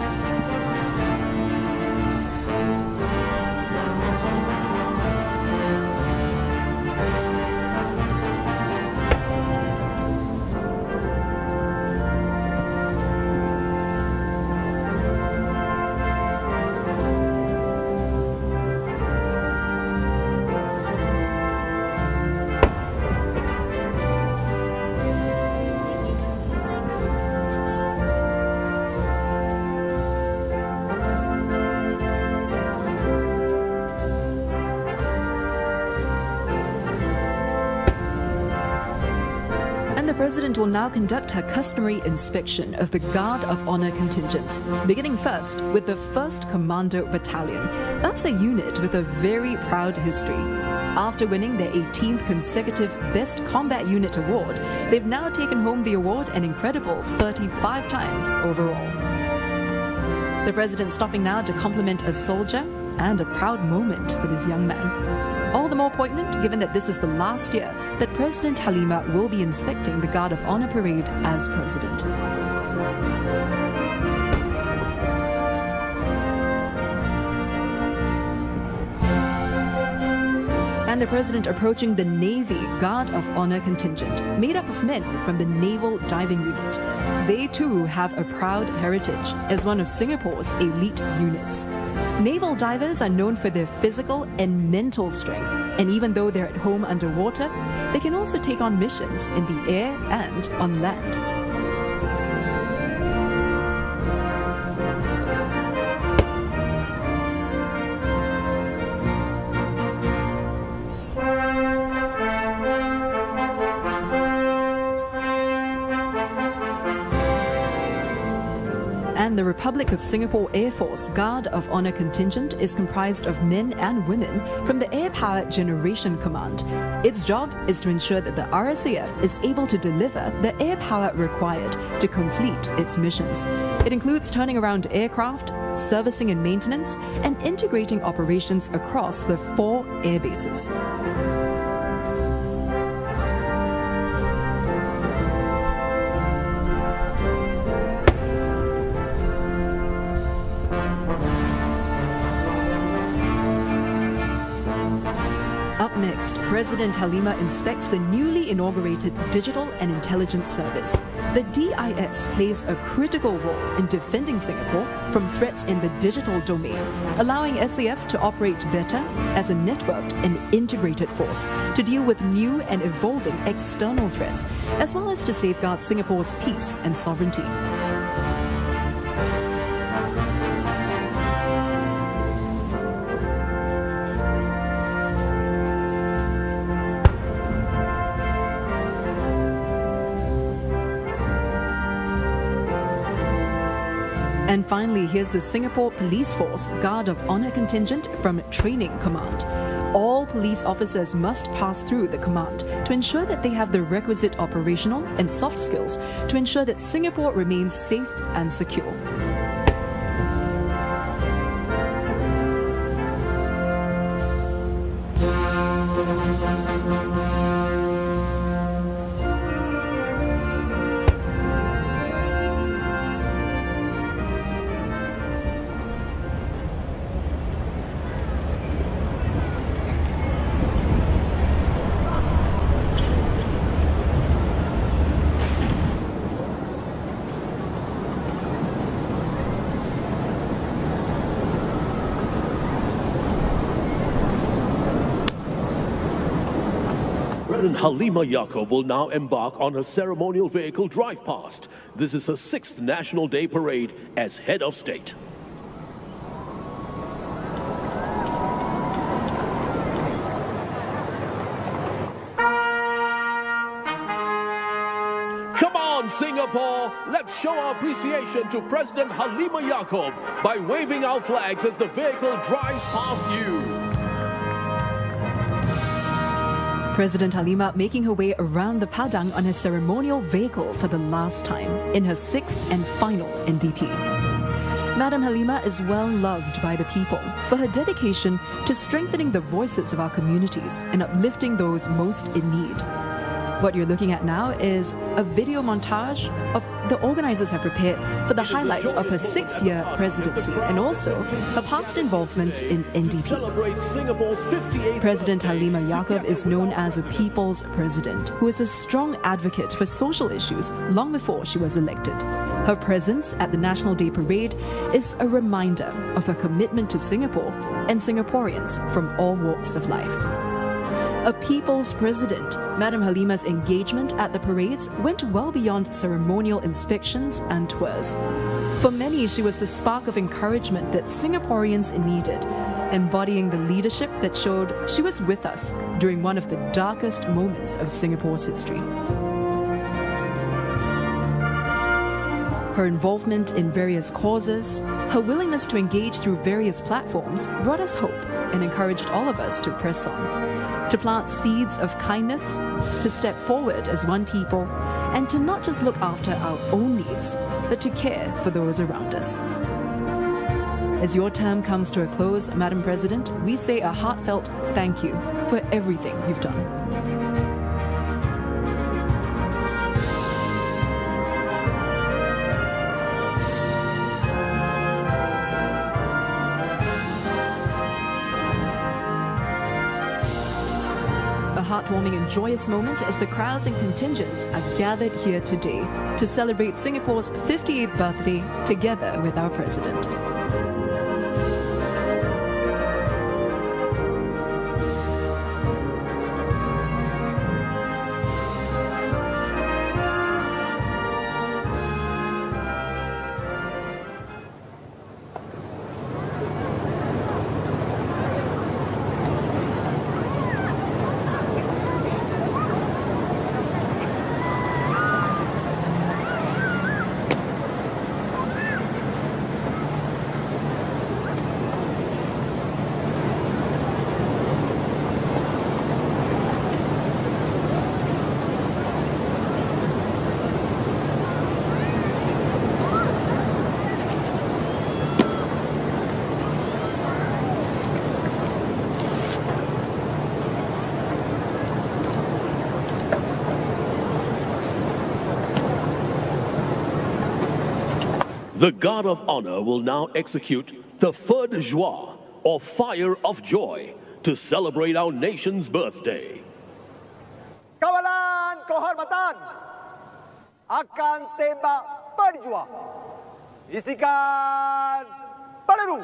President will now conduct her customary inspection of the Guard of Honor contingents, beginning first with the 1st Commando Battalion. That's a unit with a very proud history. After winning their 18th consecutive Best Combat Unit award, they've now taken home the award an incredible 35 times overall. The President stopping now to compliment a soldier, and a proud moment for this young man. All the more poignant given that this is the last year that President Halima will be inspecting the Guard of Honor Parade as President. And the President approaching the Navy Guard of Honor contingent, made up of men from the Naval Diving Unit. They too have a proud heritage as one of Singapore's elite units. Naval divers are known for their physical and mental strength, and even though they're at home underwater, they can also take on missions in the air and on land. And the Republic of Singapore Air Force Guard of Honor contingent is comprised of men and women from the Air Power Generation Command. Its job is to ensure that the RSAF is able to deliver the air power required to complete its missions. It includes turning around aircraft, servicing and maintenance, and integrating operations across the 4 air bases. Up next, President Halima inspects the newly inaugurated Digital and Intelligence Service. The DIS plays a critical role in defending Singapore from threats in the digital domain, allowing SAF to operate better as a networked and integrated force to deal with new and evolving external threats, as well as to safeguard Singapore's peace and sovereignty. And finally, here's the Singapore Police Force Guard of Honor contingent from Training Command. All police officers must pass through the command to ensure that they have the requisite operational and soft skills to ensure that Singapore remains safe and secure. President Halima Yacob will now embark on her ceremonial vehicle drive past. This is her 6th National Day Parade as head of state. Come on, Singapore! Let's show our appreciation to President Halima Yacob by waving our flags as the vehicle drives past you. President Halima making her way around the Padang on her ceremonial vehicle for the last time in her 6th and final NDP. Madam Halima is well loved by the people for her dedication to strengthening the voices of our communities and uplifting those most in need. What you're looking at now is a video montage of the organizers have prepared for the highlights of her 6-year presidency and also her past involvements in NDP. President Halima Yacob is known as a people's president who is a strong advocate for social issues long before she was elected. Her presence at the National Day Parade is a reminder of her commitment to Singapore and Singaporeans from all walks of life. A people's president, Madam Halima's engagement at the parades went well beyond ceremonial inspections and tours. For many, she was the spark of encouragement that Singaporeans needed, embodying the leadership that showed she was with us during one of the darkest moments of Singapore's history. Her involvement in various causes, her willingness to engage through various platforms brought us hope and encouraged all of us to press on, to plant seeds of kindness, to step forward as one people, and to not just look after our own needs, but to care for those around us. As your term comes to a close, Madam President, we say a heartfelt thank you for everything you've done. Heartwarming and joyous moment as the crowds and contingents are gathered here today to celebrate Singapore's 58th birthday together with our President. The guard of honor will now execute the feu de joie, or fire of joy, to celebrate our nation's birthday. Kawalan kehormatan akan tembak berjuang. Isikan peluru.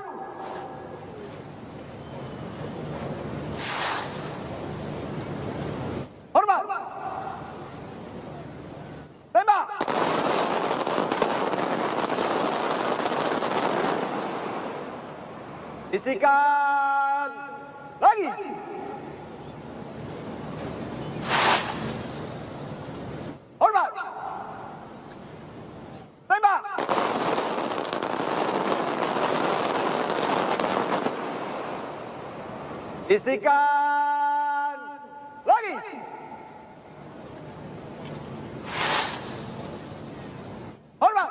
Hormat. Tembak. Isikan lagi. Hormat. Tembak. Isikan lagi. Hormat.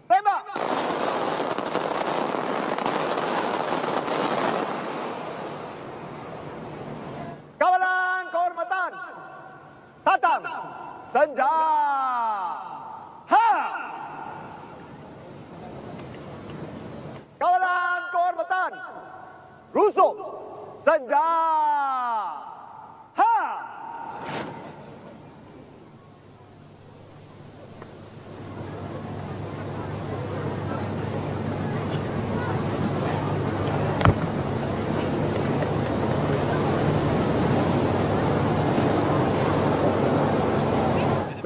Tembak. Kawalan kehormatan datang senja. Ha! Kawalan kehormatan rusuk senja. Ha!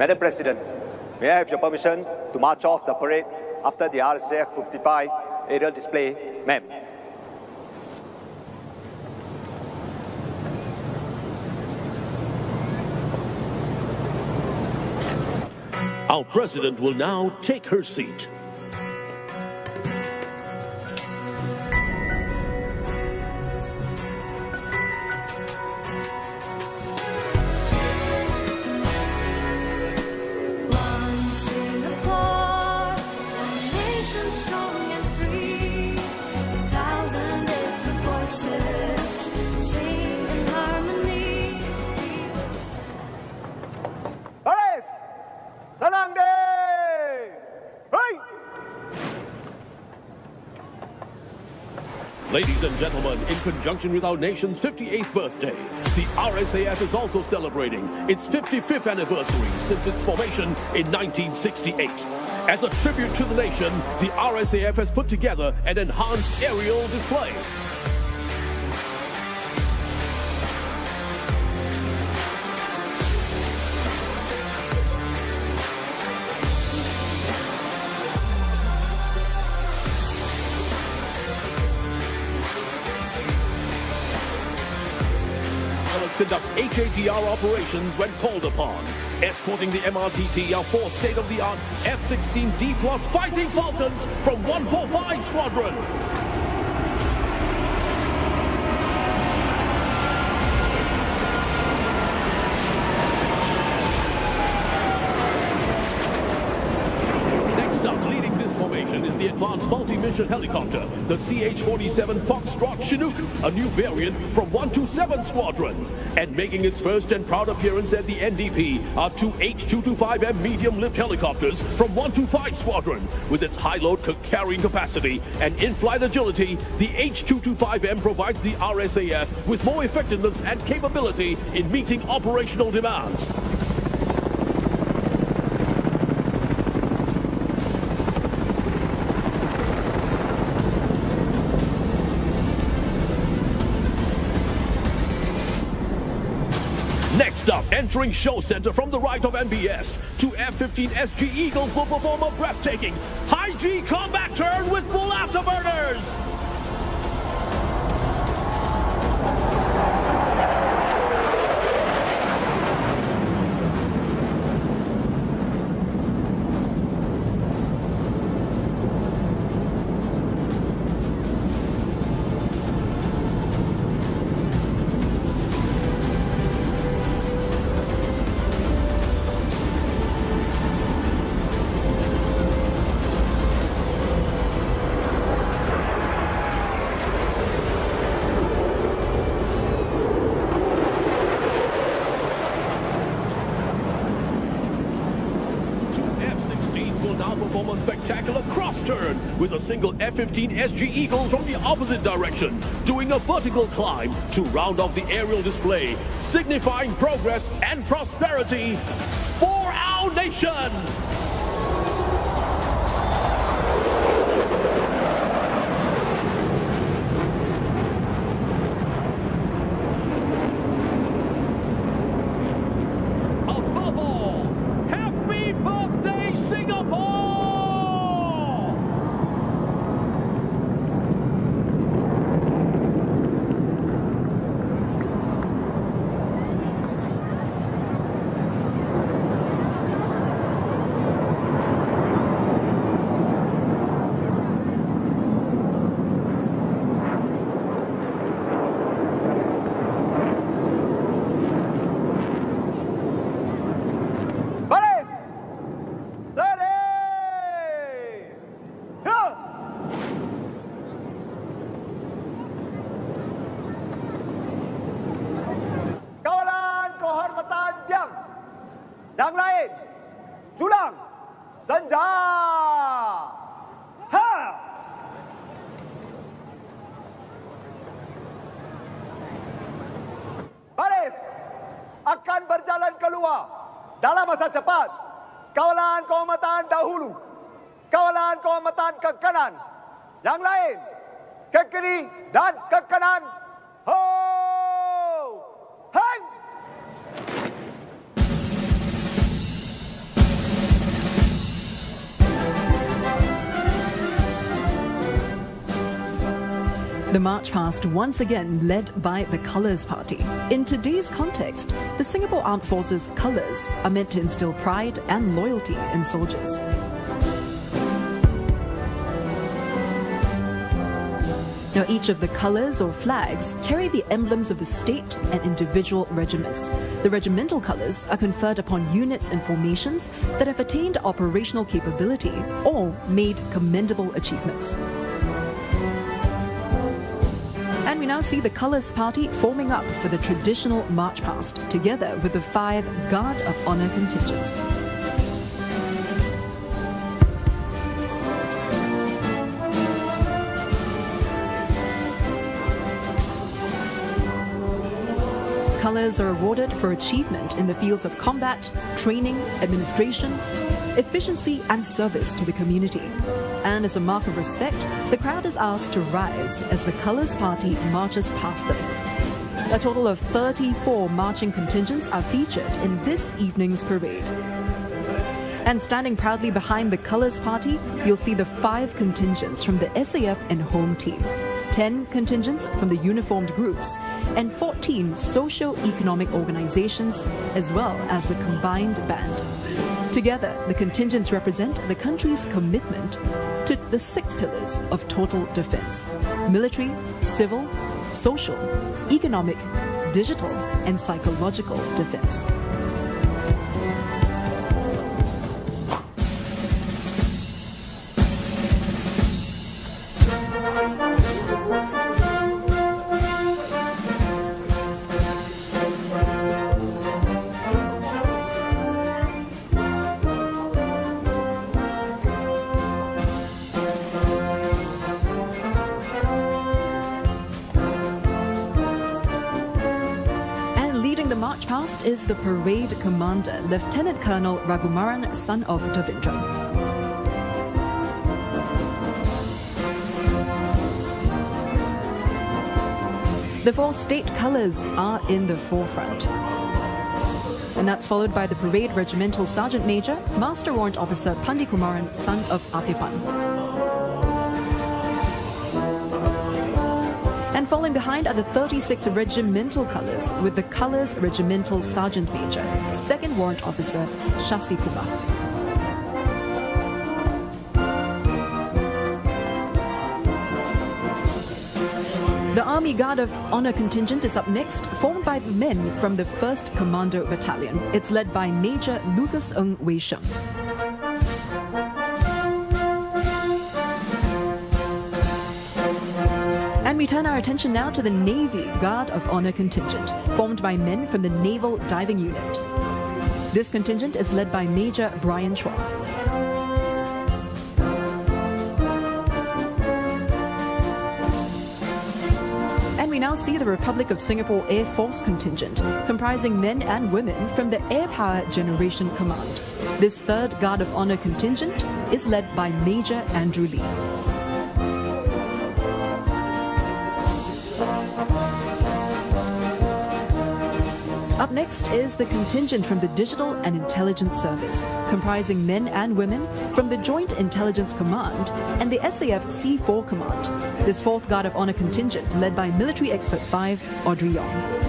Madam President, may I have your permission to march off the parade after the RSAF 55 aerial display, ma'am? Our President will now take her seat. Ladies and gentlemen, in conjunction with our nation's 58th birthday, the RSAF is also celebrating its 55th anniversary since its formation in 1968. As a tribute to the nation, the RSAF has put together an enhanced aerial display. conduct HAPR operations when called upon. Escorting the MRTT are 4 state-of-the-art F-16D Plus Fighting Falcons from 145 Squadron. Is the advanced multi-mission helicopter, the CH-47 Foxtrot Chinook, a new variant from 127 Squadron. And making its first and proud appearance at the NDP are 2 H-225M medium-lift helicopters from 125 Squadron. With its high-load carrying capacity and in-flight agility, the H-225M provides the RSAF with more effectiveness and capability in meeting operational demands. Next up, entering show center from the right of MBS, 2 F-15 SG Eagles will perform a breathtaking high-G combat turn with full afterburners. Perform a spectacular cross turn with a single F-15 SG Eagles from the opposite direction, doing a vertical climb to round off the aerial display, signifying progress and prosperity for our nation. Above all, happy birthday, Singapore! Yang lain, Julang, Senja. Ha! Baris akan berjalan keluar dalam masa cepat. Kawalan kehormatan dahulu, kawalan kehormatan ke kanan. Yang lain, ke kiri dan ke kanan. Ho! Hang! The march past once again led by the Colours Party. In today's context, the Singapore Armed Forces colours are meant to instill pride and loyalty in soldiers. Now, each of the colours or flags carry the emblems of the state and individual regiments. The regimental colours are conferred upon units and formations that have attained operational capability or made commendable achievements. And we now see the Colours Party forming up for the traditional march past, together with the 5 Guard of Honour contingents. Colours are awarded for achievement in the fields of combat, training, administration, efficiency and service to the community. And as a mark of respect, the crowd is asked to rise as the Colours Party marches past them. A total of 34 marching contingents are featured in this evening's parade. And standing proudly behind the Colours Party, you'll see the 5 contingents from the SAF and home team. 10 contingents from the uniformed groups, and 14 socio-economic organizations, as well as the combined band. Together, the contingents represent the country's commitment to the 6 pillars of total defense: military, civil, social, economic, digital, and psychological defense. March past is the parade commander, Lieutenant Colonel Ragumaran, son of Davindra. The 4 state colours are in the forefront. And that's followed by the parade regimental sergeant major, Master Warrant Officer Pandikumaran, son of Atipan. And falling behind are the 36 regimental colours, with the colours regimental sergeant major, 2nd Warrant Officer Shasi Kumar. The Army Guard of Honour contingent is up next, formed by men from the 1st Commando Battalion. It's led by Major Lucas Ng Wei Sheng. And we turn our attention now to the Navy Guard of Honour contingent, formed by men from the Naval Diving Unit. This contingent is led by Major Brian Chua. And we now see the Republic of Singapore Air Force contingent, comprising men and women from the Air Power Generation Command. This 3rd Guard of Honour contingent is led by Major Andrew Lee. Up next is the contingent from the Digital and Intelligence Service, comprising men and women from the Joint Intelligence Command and the SAF C4 Command. This 4th Guard of Honour contingent led by Military Expert 5, Audrey Yong.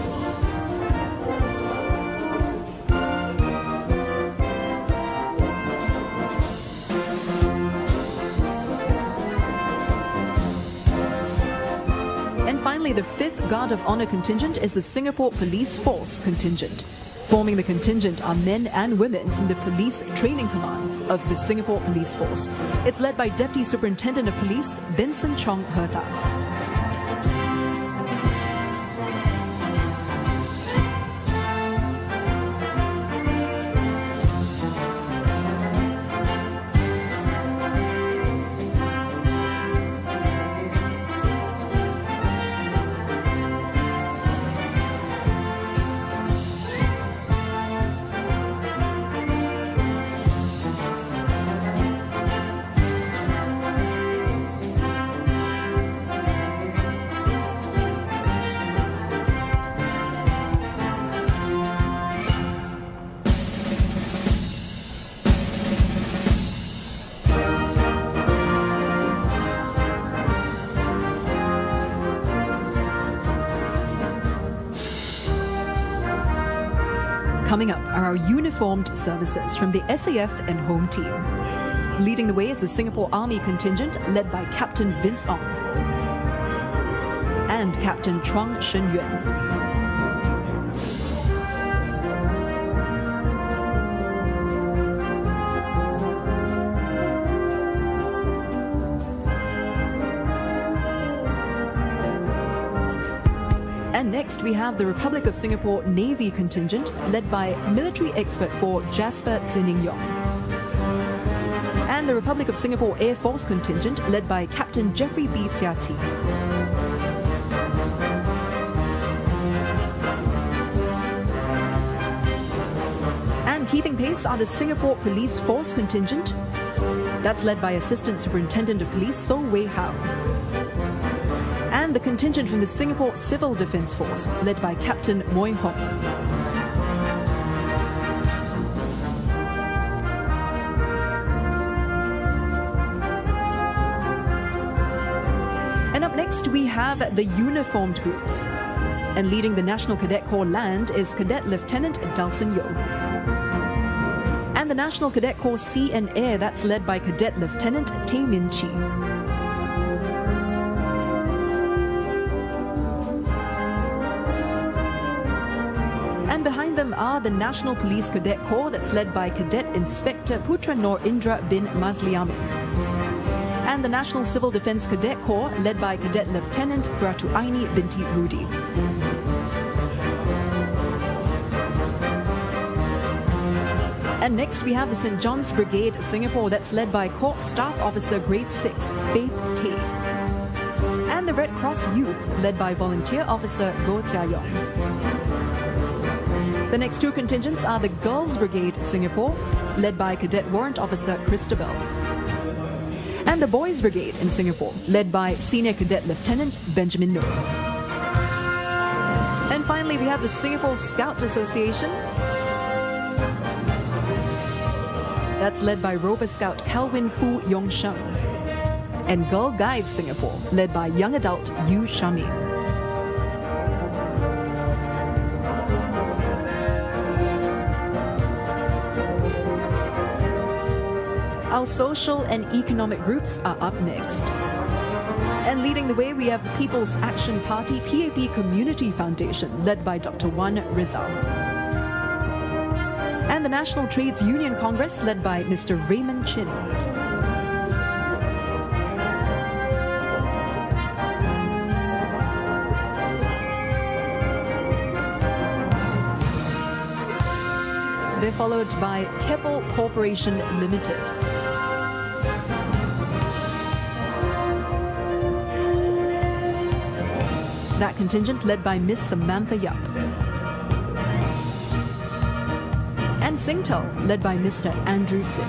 Finally, the 5th Guard of Honour contingent is the Singapore Police Force contingent. Forming the contingent are men and women from the Police Training Command of the Singapore Police Force. It's led by Deputy Superintendent of Police Benson Chong Herta. Coming up are our uniformed services from the SAF and home team. Leading the way is the Singapore Army contingent led by Captain Vince Ong and Captain Chuang Shen Yuan. And next we have the Republic of Singapore Navy contingent led by Military Expert 4 Jasper Zining Yong. And the Republic of Singapore Air Force contingent led by Captain Jeffrey B. Jia Qi. And keeping pace are the Singapore Police Force contingent. That's led by Assistant Superintendent of Police So Wei Hao. And the contingent from the Singapore Civil Defence Force, led by Captain Moy Hong. And up Up next, we have the uniformed groups. And leading the National Cadet Corps Land is Cadet Lieutenant Dalson Yeo. And the National Cadet Corps Sea and Air, that's led by Cadet Lieutenant Tay Min Chi. And behind them are the National Police Cadet Corps, that's led by Cadet Inspector Putra Nor Indra bin Mazliamin. And the National Civil Defence Cadet Corps, led by Cadet Lieutenant Ratu Aini binti Rudi. And next we have the St. John's Brigade Singapore, that's led by Corps Staff Officer Grade 6, Faith Tay. And the Red Cross Youth, led by Volunteer Officer Goh Jia Yong. The next two contingents are the Girls Brigade Singapore, led by Cadet Warrant Officer Christabel. And the Boys Brigade in Singapore, led by Senior Cadet Lieutenant Benjamin No. And finally, we have the Singapore Scout Association, that's led by Rover Scout Calvin Fu Yong Sheng. And Girl Guides Singapore, led by young adult Yu Shami. Our social and economic groups are up next. And leading the way, we have the People's Action Party PAP Community Foundation, led by Dr. Wan Rizal. And the National Trades Union Congress, led by Mr. Raymond Chin. They're followed by Keppel Corporation Limited. That contingent led by Miss Samantha Yap. And Singtel, led by Mr. Andrew Sim.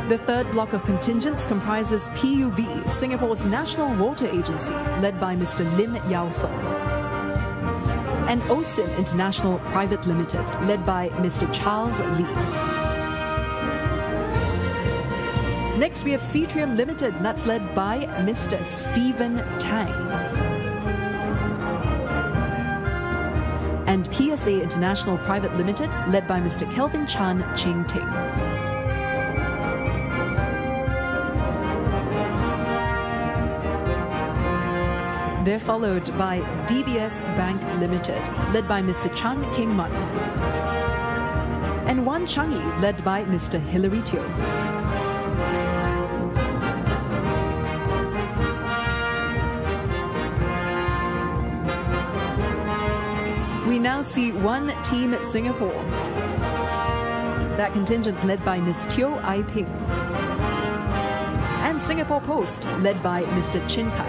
The third block of contingents comprises PUB, Singapore's National Water Agency, led by Mr. Lim Yao Feng. And OSIM International Private Limited, led by Mr. Charles Lee. Next, we have Cetrium Limited, and that's led by Mr. Stephen Tang. And PSA International Private Limited, led by Mr. Kelvin Chan Ching Ting. They're followed by DBS Bank Limited, led by Mr. Chan King Man. And Wan Changi, led by Mr. Hilary Teo. We now see one team at Singapore. That contingent led by Ms. Teo Ai Ping. And Singapore Post, led by Mr. Chin Kai.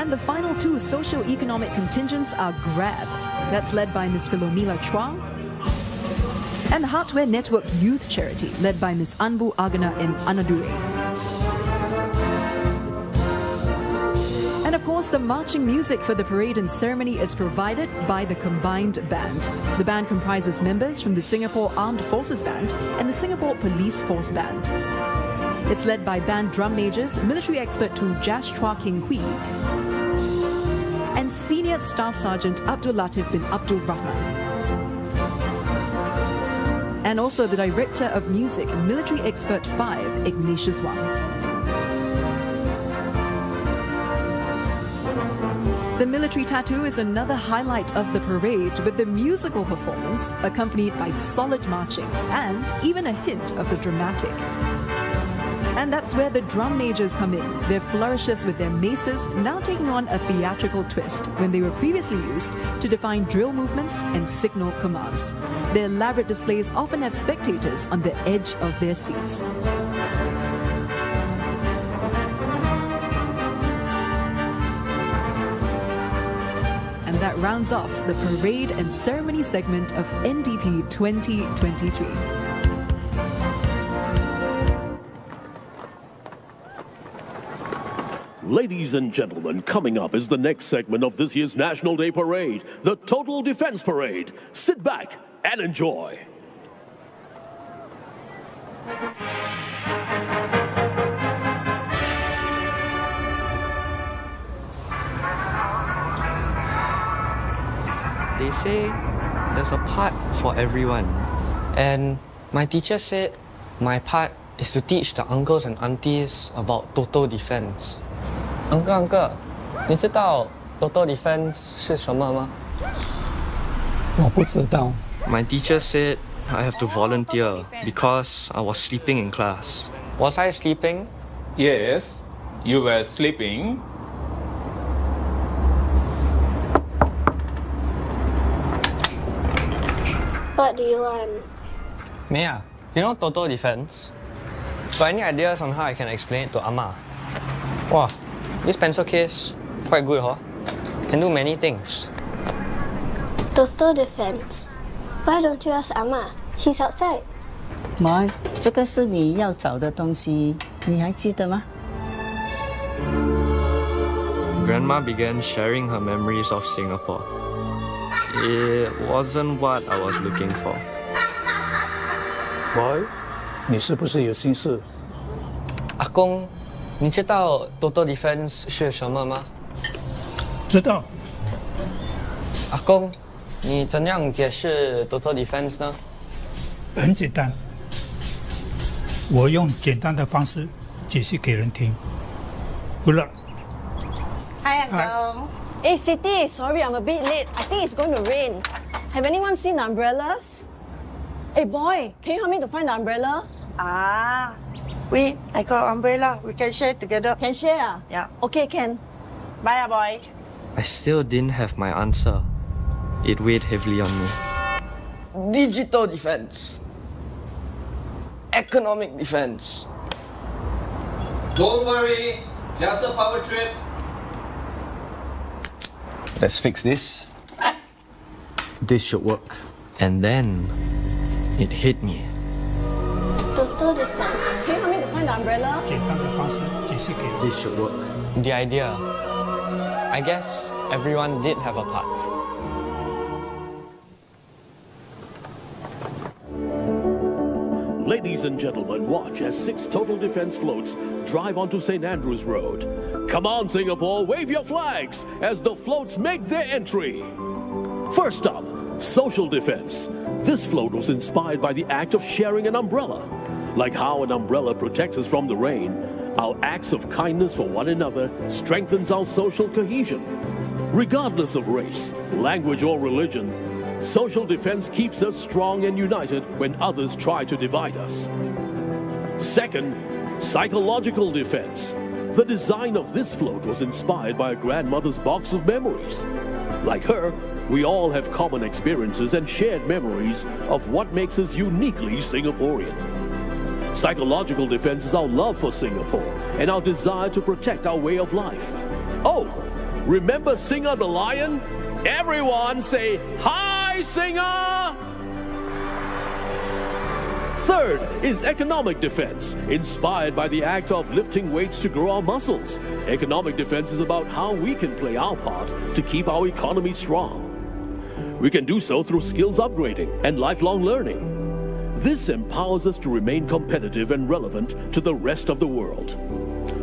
And the final two socio-economic contingents are GRAB, that's led by Ms. Philomela Chua, and the Hardware Network Youth Charity, led by Ms. Anbu Agana and Anadure. And of course, the marching music for the parade and ceremony is provided by the Combined Band. The band comprises members from the Singapore Armed Forces Band and the Singapore Police Force Band. It's led by band drum majors, military expert Tu Jash Chua King Hui, and Senior Staff Sergeant Abdul Latif bin Abdul Rahman. And also the Director of Music, Military Expert 5, Ignatius Wang. The military tattoo is another highlight of the parade, with the musical performance accompanied by solid marching and even a hint of the dramatic. And that's where the drum majors come in. Their flourishes with their maces now taking on a theatrical twist when they were previously used to define drill movements and signal commands. Their elaborate displays often have spectators on the edge of their seats. And that rounds off the parade and ceremony segment of NDP 2023. Ladies and gentlemen, coming up is the next segment of this year's National Day Parade, the Total Defense Parade. Sit back and enjoy. They say there's a part for everyone. And my teacher said my part is to teach the uncles and aunties about total defense. Uncle, 你知道 total defense 是什么吗？我不知道。My teacher said I have to volunteer because I was sleeping in class. Was I sleeping? Yes, you were sleeping. What do you want? Mia, you know total defense? Got any ideas on how I can explain it to Amma? Wow, this pencil case, quite good, huh? Can do many things. Total defense. Why don't you ask Amma? She's outside. 妈，这个是你要找的东西，你还记得吗？ Grandma began sharing her memories of Singapore. It wasn't what I was looking for. Boy, 你是不是有心事？阿公，你知道 total defense 是什么吗？知道。阿公，你怎样解释 total defense 呢？很简单，我用简单的方式解释给人听。不了。Hi, Uncle. Hey, Siti, sorry I'm a bit late. I think it's going to rain. Have anyone seen the umbrellas? Hey, boy, can you help me to find the umbrella? Wait, I got umbrella. We can share together. Can share? Yeah. Okay, can. Bye, boy. I still didn't have my answer. It weighed heavily on me. Digital defense. Economic defense. Don't worry, just a power trip. Let's fix this. This should work. And then it hit me. Total defense. Can you help me to find the umbrella? 简单的方式解释给人。 This should work. The idea. I guess everyone did have a part. Ladies and gentlemen, watch as 6 total defense floats drive onto St. Andrews Road. Come on, Singapore, wave your flags as the floats make their entry. First up, social defense. This float was inspired by the act of sharing an umbrella. Like how an umbrella protects us from the rain, our acts of kindness for one another strengthens our social cohesion. Regardless of race, language, or religion, social defense keeps us strong and united when others try to divide us. Second, psychological defense. The design of this float was inspired by a grandmother's box of memories. Like her, we all have common experiences and shared memories of what makes us uniquely Singaporean. Psychological defense is our love for Singapore and our desire to protect our way of life. Oh, remember Singer the Lion? Everyone say, "Hi, Singer!" Third is economic defense, inspired by the act of lifting weights to grow our muscles. Economic defense is about how we can play our part to keep our economy strong. We can do so through skills upgrading and lifelong learning. This empowers us to remain competitive and relevant to the rest of the world.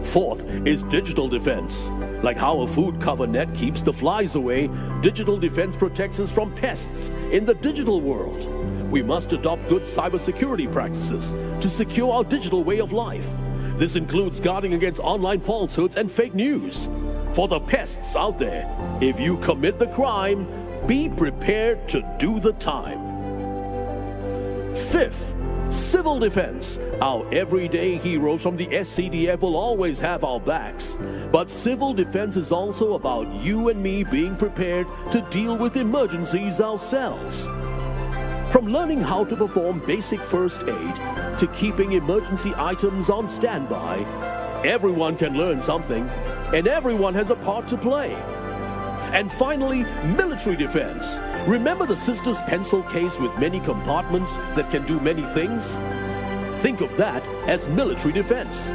Fourth is digital defense. Like how a food cover net keeps the flies away, digital defense protects us from pests in the digital world. We must adopt good cybersecurity practices to secure our digital way of life. This includes guarding against online falsehoods and fake news. For the pests out there, if you commit the crime, be prepared to do the time. Fifth, civil defense. Our everyday heroes from the SCDF will always have our backs. But civil defense is also about you and me being prepared to deal with emergencies ourselves. From learning how to perform basic first aid to keeping emergency items on standby, everyone can learn something, and everyone has a part to play. And finally, military defense. Remember the sister's pencil case with many compartments that can do many things? Think of that as military defense.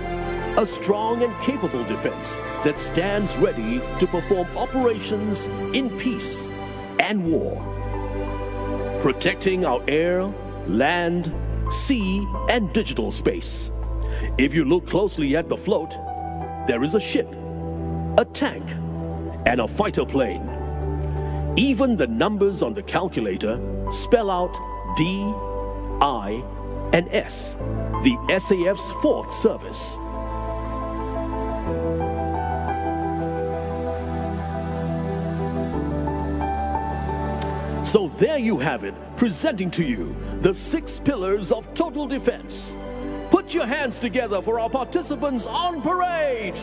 A strong and capable defense that stands ready to perform operations in peace and war. Protecting our air, land, sea, and digital space. If you look closely at the float, there is a ship, a tank, and a fighter plane. Even the numbers on the calculator spell out D, I, and S, the SAF's fourth service. So there you have it, presenting to you the 6 pillars of total defense. Put your hands together for our participants on parade!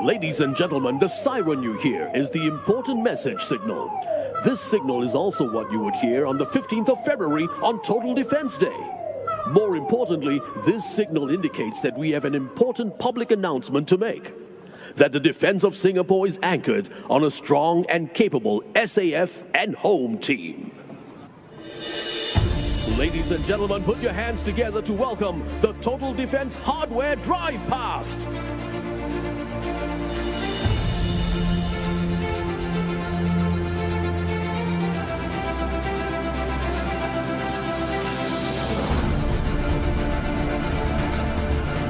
Ladies and gentlemen, the siren you hear is the important message signal. This signal is also what you would hear on the 15th of February on Total Defense Day. More importantly, this signal indicates that we have an important public announcement to make. That the defense of Singapore is anchored on a strong and capable SAF and home team. Ladies and gentlemen, put your hands together to welcome the Total Defense Hardware Drive Past.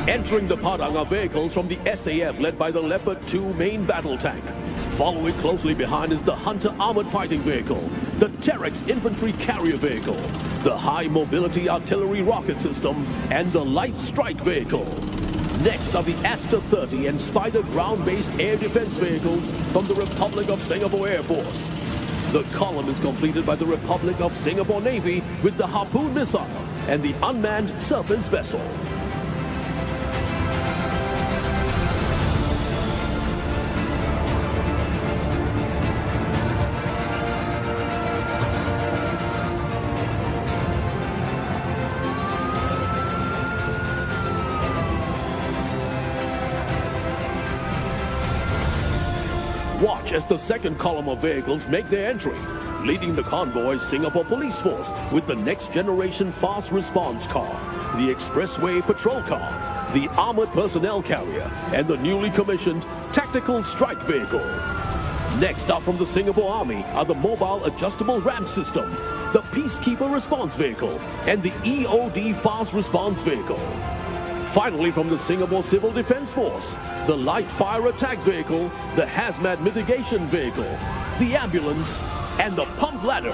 Entering the Padang are vehicles from the SAF led by the Leopard 2 main battle tank. Following closely behind is the Hunter armored fighting vehicle, the Terex infantry carrier vehicle, the high mobility artillery rocket system, and the light strike vehicle. Next are the Aster 30 and Spider ground-based air defense vehicles from the Republic of Singapore Air Force. The column is completed by the Republic of Singapore Navy with the Harpoon missile and the unmanned surface vessel. Watch as the second column of vehicles make their entry. Leading the convoy, Singapore Police Force with the next generation fast response car, the expressway patrol car, the armored personnel carrier, and the newly commissioned tactical strike vehicle. Next up from the Singapore Army are the mobile adjustable ramp system, the Peacekeeper response vehicle, and the EOD fast response vehicle. Finally, from the Singapore Civil Defense Force, the light fire attack vehicle, the hazmat mitigation vehicle, the ambulance, and the pump ladder.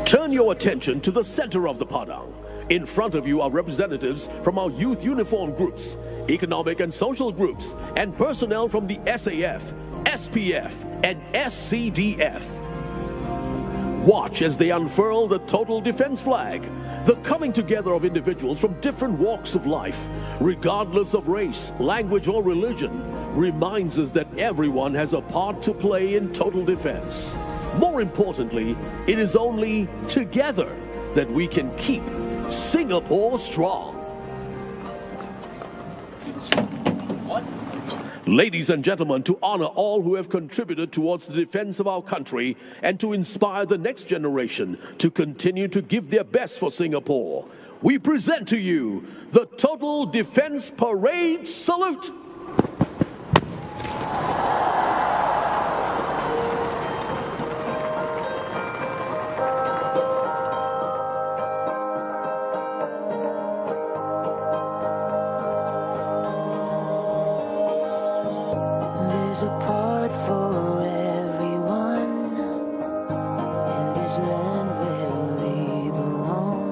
Turn your attention to the center of the Padang. In front of you are representatives from our youth uniform groups, economic and social groups, and personnel from the SAF, SPF, and SCDF. Watch as they unfurl the total defense flag, the coming together of individuals from different walks of life, regardless of race, language, or religion, reminds us that everyone has a part to play in total defense. More importantly, it is only together that we can keep Singapore strong. Ladies and gentlemen, to honor all who have contributed towards the defense of our country and to inspire the next generation to continue to give their best for Singapore, we present to you the Total Defense Parade Salute. There's a part for everyone in this land where we belong.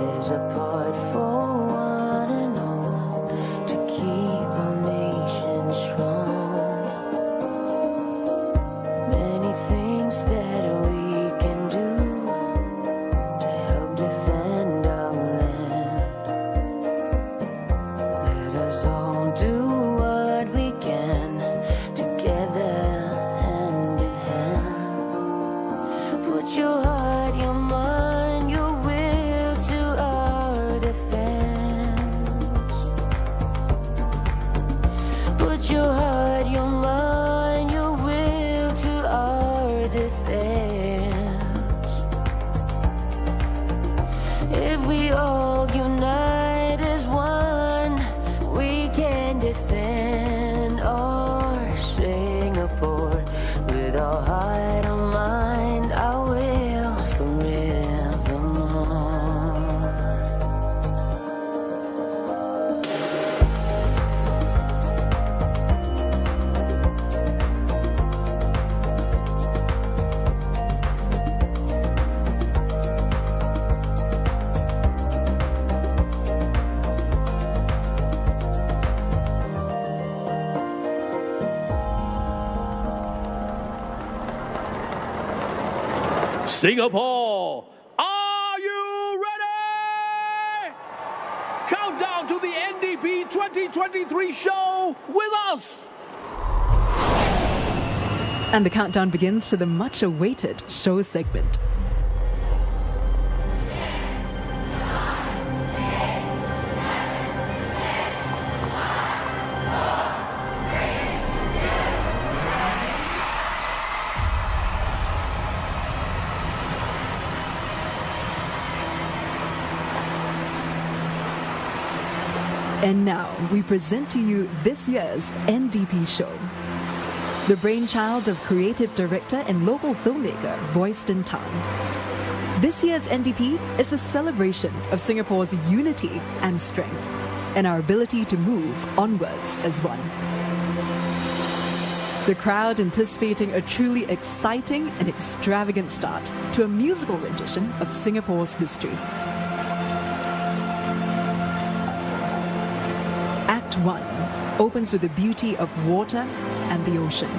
There's a part for one and all to keep our nation strong. Many things that we can do to help defend our land. Let us all do what we can together, hand in hand. within. If we all unite as one, we can defend our Singapore with our heart, our mind, our will forevermore. Singapore, are you ready? Countdown to the NDP 2023 show with us. And the countdown begins to the much-awaited show segment. And now we present to you this year's NDP show. The brainchild of creative director and local filmmaker Royston Tan. This year's NDP is a celebration of Singapore's unity and strength, and our ability to move onwards as one. The crowd anticipating a truly exciting and extravagant start to a musical rendition of Singapore's history. Act 1 opens with the beauty of water and the ocean,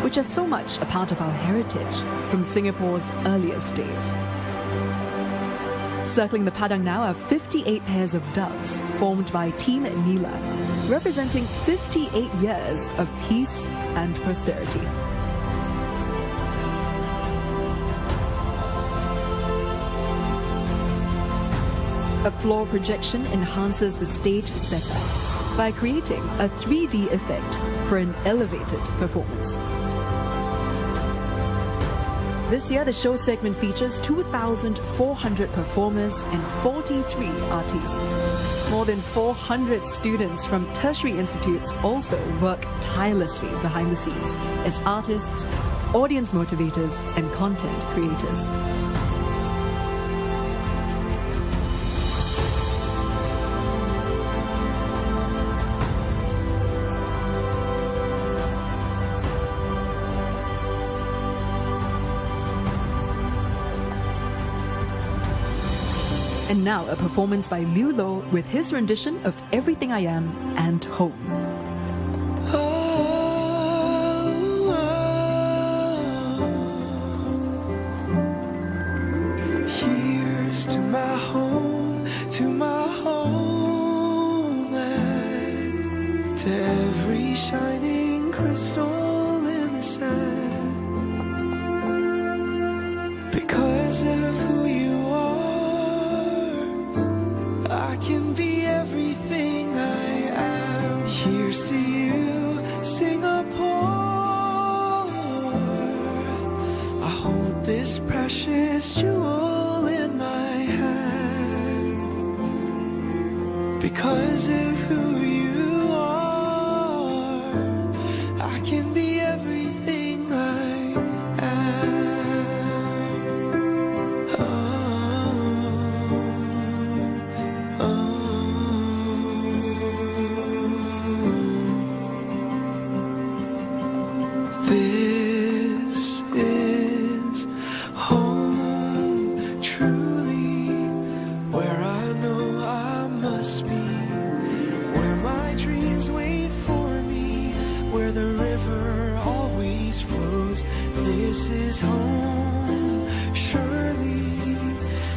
which are so much a part of our heritage from Singapore's earliest days. Circling the Padang now are 58 pairs of doves formed by Team Nila, representing 58 years of peace and prosperity. A floor projection enhances the stage setup by creating a 3D effect for an elevated performance. This year, the show segment features 2,400 performers and 43 artists. More than 400 students from tertiary institutes also work tirelessly behind the scenes as artists, audience motivators, and content creators. And now a performance by Liu Lo with his rendition of Everything I Am and Home. Here's to my home, to my homeland, to every shining crystal in the sand. Because of who you are, I can be everything I am. Here's to you, Singapore. I hold this precious jewel in my hand. Because of who you are, I can be everything I am. This is home, truly, where I know I must be, where my dreams wait for me, where the river always flows. This is home, surely,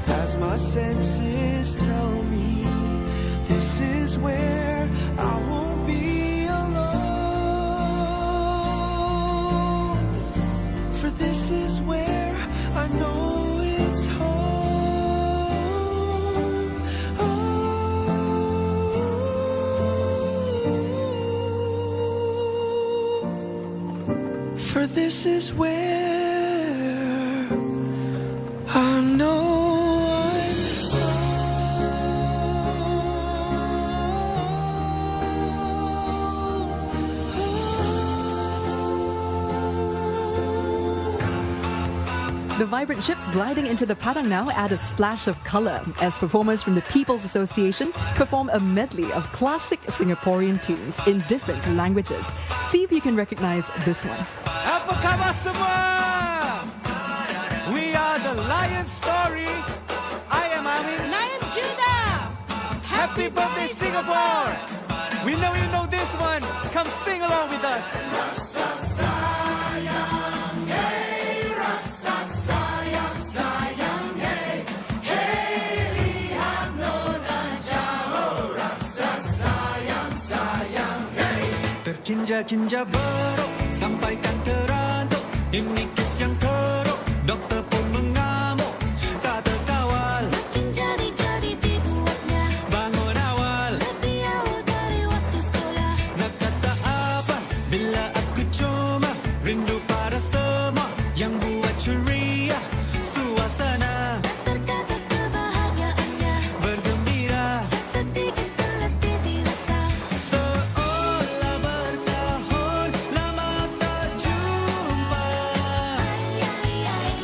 as my senses tell me. This is where I won't be alone, for this is where I know it's home. For this is where The vibrant ships gliding into the Padang now add a splash of colour as performers from the People's Association perform a medley of classic Singaporean tunes in different languages. See if you can recognise this one. Apa khabar semua? We are the Lion Story. I am Amin. And I am Judah. Happy birthday, Singapore. We know you know this one. Come sing along with us. Rasa sayang, hey, rasa sayang, sayang, hey, hey, lihat nona jauh, rasa sayang, sayang, hey. Terkinja-kinja beruk, sampaikan terantuk, ini kes yang teruk, dokter pun mengamuk, tak terkawal. Makin jadi-jadi dibuatnya, bangun awal, lebih awal dari waktu sekolah. Nak kata apa, bila aku cuma rindu pada semua yang buat ceria suasana. Terkata kebahagiaannya, bergembira, sedikit terletih dirasa. Seolah bertahun lama tak jumpa.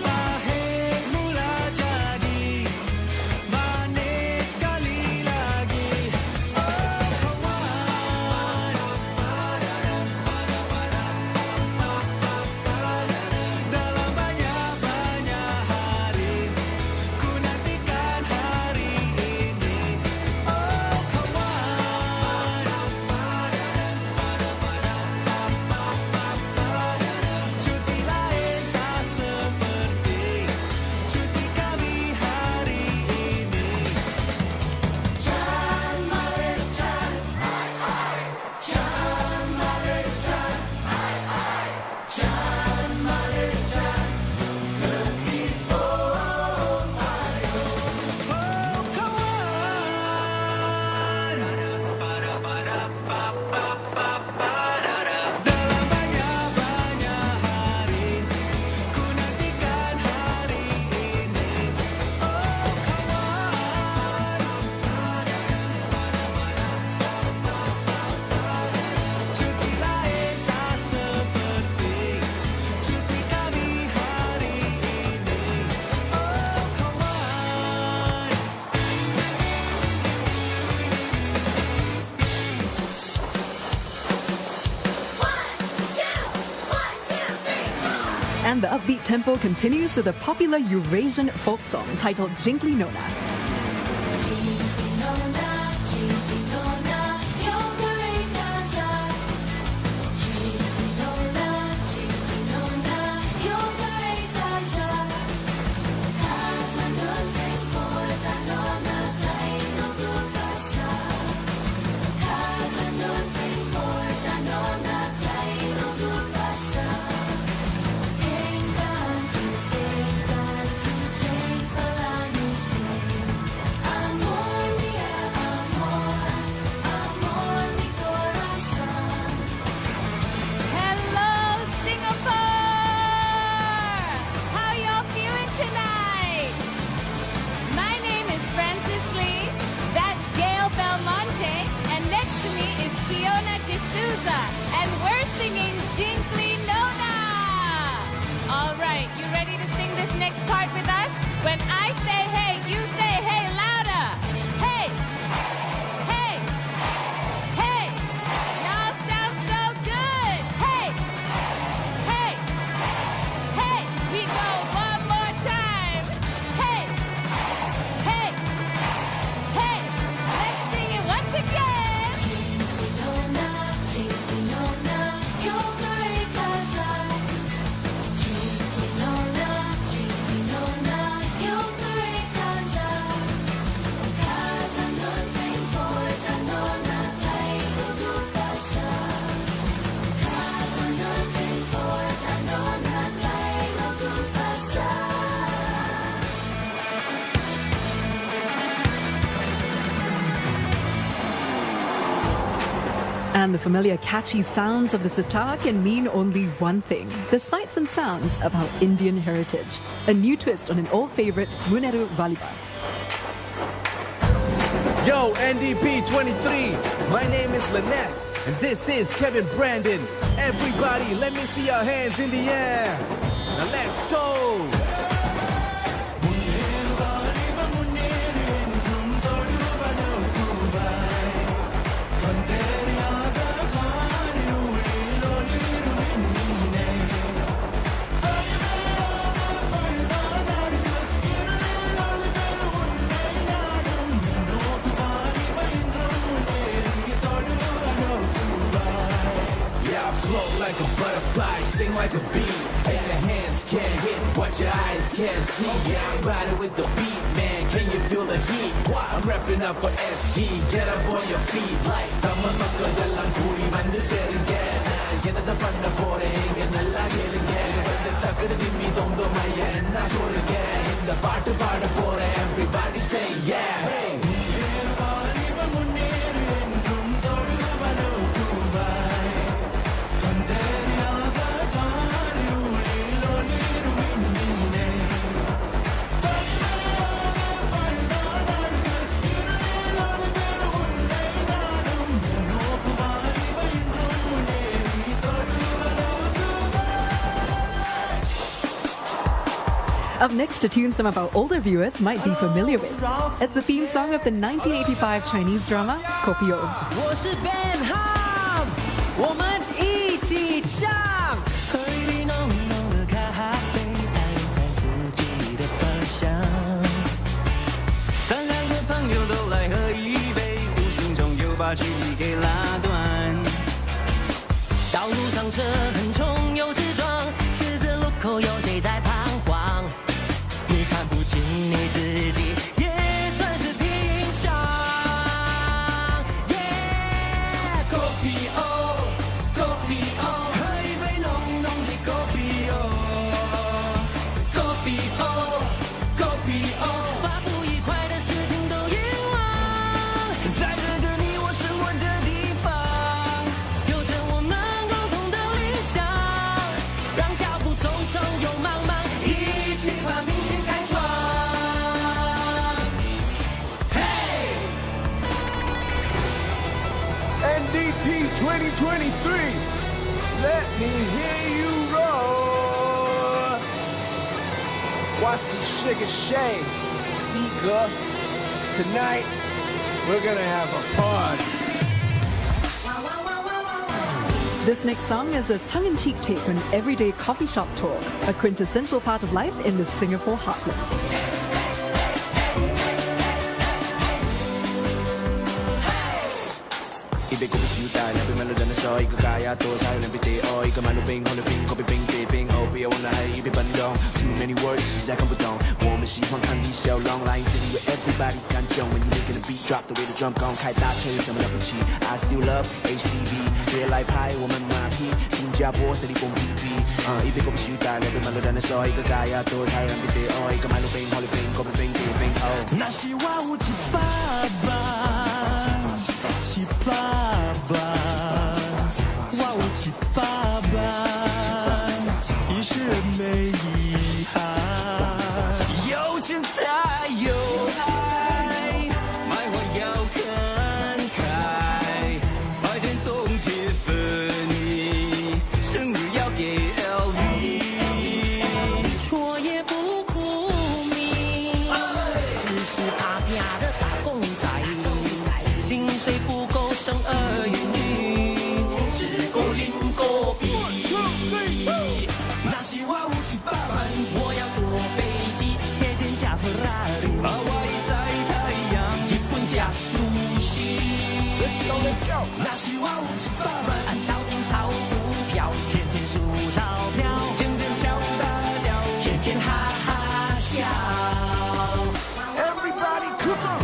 Pahit mula jadi manis sekali lagi. Oh kawan, dalam banyak-banyak hari ku nantikan hari ini. Oh kawan, cuti lain tak seperti cuti kami hari ini. Jan Malik Jan, Jan Malik Jan, Jan Malik Jan, ke Ipoh Ayu. Oh kawan, dalam banyak-banyak hari ku nantikan hari ini. Oh kawan, cuti lain tak seperti cuti kami hari ini. Oh kawan. And the upbeat tempo continues with a popular Eurasian folk song titled Jingli Nona. Hello, Singapore! How y'all feeling tonight? My name is Francis Lee. That's Gail Belmonte. And next to me is Kiona D'Souza. And we're singing Jingli Nona. All right, you ready to sing this next part with us? When I say hey, you say hey louder. Hey! Hey! Hey! Y'all sound so good. Hey! Hey! Hey! We go one more time. Hey! Hey! Hey! Let's sing it once again. Jingli Nona, you're great casa. Jingli Nona, you're great casa. Casa no te importa, nona, traigo tu casa. Casa no te importa, nona, traigo tu casa. And the familiar catchy sounds of the sitar can mean only one thing: the sights and sounds of our Indian heritage. A new twist on an old favourite, Muneru Valiba. Yo, NDP 23. My name is Lynette, and this is Kevin Brandon. Everybody, let me see your hands in the air. Now let's go. like a beat, and your hands can't hit what your eyes can't see. Yeah, I'm riding with the beat, man. Can you feel the heat? I'm repping up for SG. Get up on your feet, like തമ്മക്കജെല്ലാം കൂടി വന്ന് ചേരുക. എന്നത പണ്ട പോലെ എങ്ങനെ കേളുക. തക്കട് തിമ്മി തോന്നുമായ എന്നാ சொல்லுங்க. இந்த பாட்டு பாட போற everybody say yeah. Hey. Up next, a tune some of our older viewers might be familiar with. It's the theme song of the 1985 Chinese drama, Kopio. 我是 Ben Ham， 我们一起唱。喝一杯浓浓的咖啡，爱在自己的方向。三两个朋友都来喝一杯，无形中又把距离给拉短。道路上车横冲又直撞，十字路口有谁在彷徨？你看不清你自己，也算是平常。Kopio， Kopio， 喝一杯浓浓的 Kopio， Kopio， Kopio， 把不愉快的事情都遗忘。在这个你我生活的地方，有着我们共同的理想，让脚步匆匆又茫茫，一起把明天开创。NDP 2023, let me hear you roar. Wasi Sugar Shay, Seeker, tonight we're gonna have a party. This next song is a tongue-in-cheek take on everyday coffee shop talk, a quintessential part of life in the Singapore heartlands. 一杯果啤手带，两杯满了人的手，一个咖呀多菜，两杯地哦，一个满路冰，红的冰，口杯冰地冰哦，不要忘了还有一杯奔龙。Too many words 实在看不懂，我们喜欢看你笑容。Lying City where everybody 感动 ，When you making the beat drop the way the drum gone， 开大车有什么了不起 ？I still love HDB， 别来拍我们马屁，新加坡这里蹦逼逼。一杯果啤手带，两杯满了人的手，一个咖呀多菜，两杯地哦，一个满路冰，红的冰，口杯冰地冰哦。那是我有一爸爸，一爸爸，我有一爸爸，一世人没遗憾。有钱才有爱，卖花要看开，白天送铁粉泥，生日要给 LV， 错也不苦命，只是打拼的打工仔。薪水不够生儿育女，只够领果皮。那是我有一百万，我要坐飞机，天天驾法拉利，我晒太阳，日本加苏西。那是我有一百万，炒金炒股票，天天数钞票，天天敲大脚，天天哈哈笑。Everybody come on。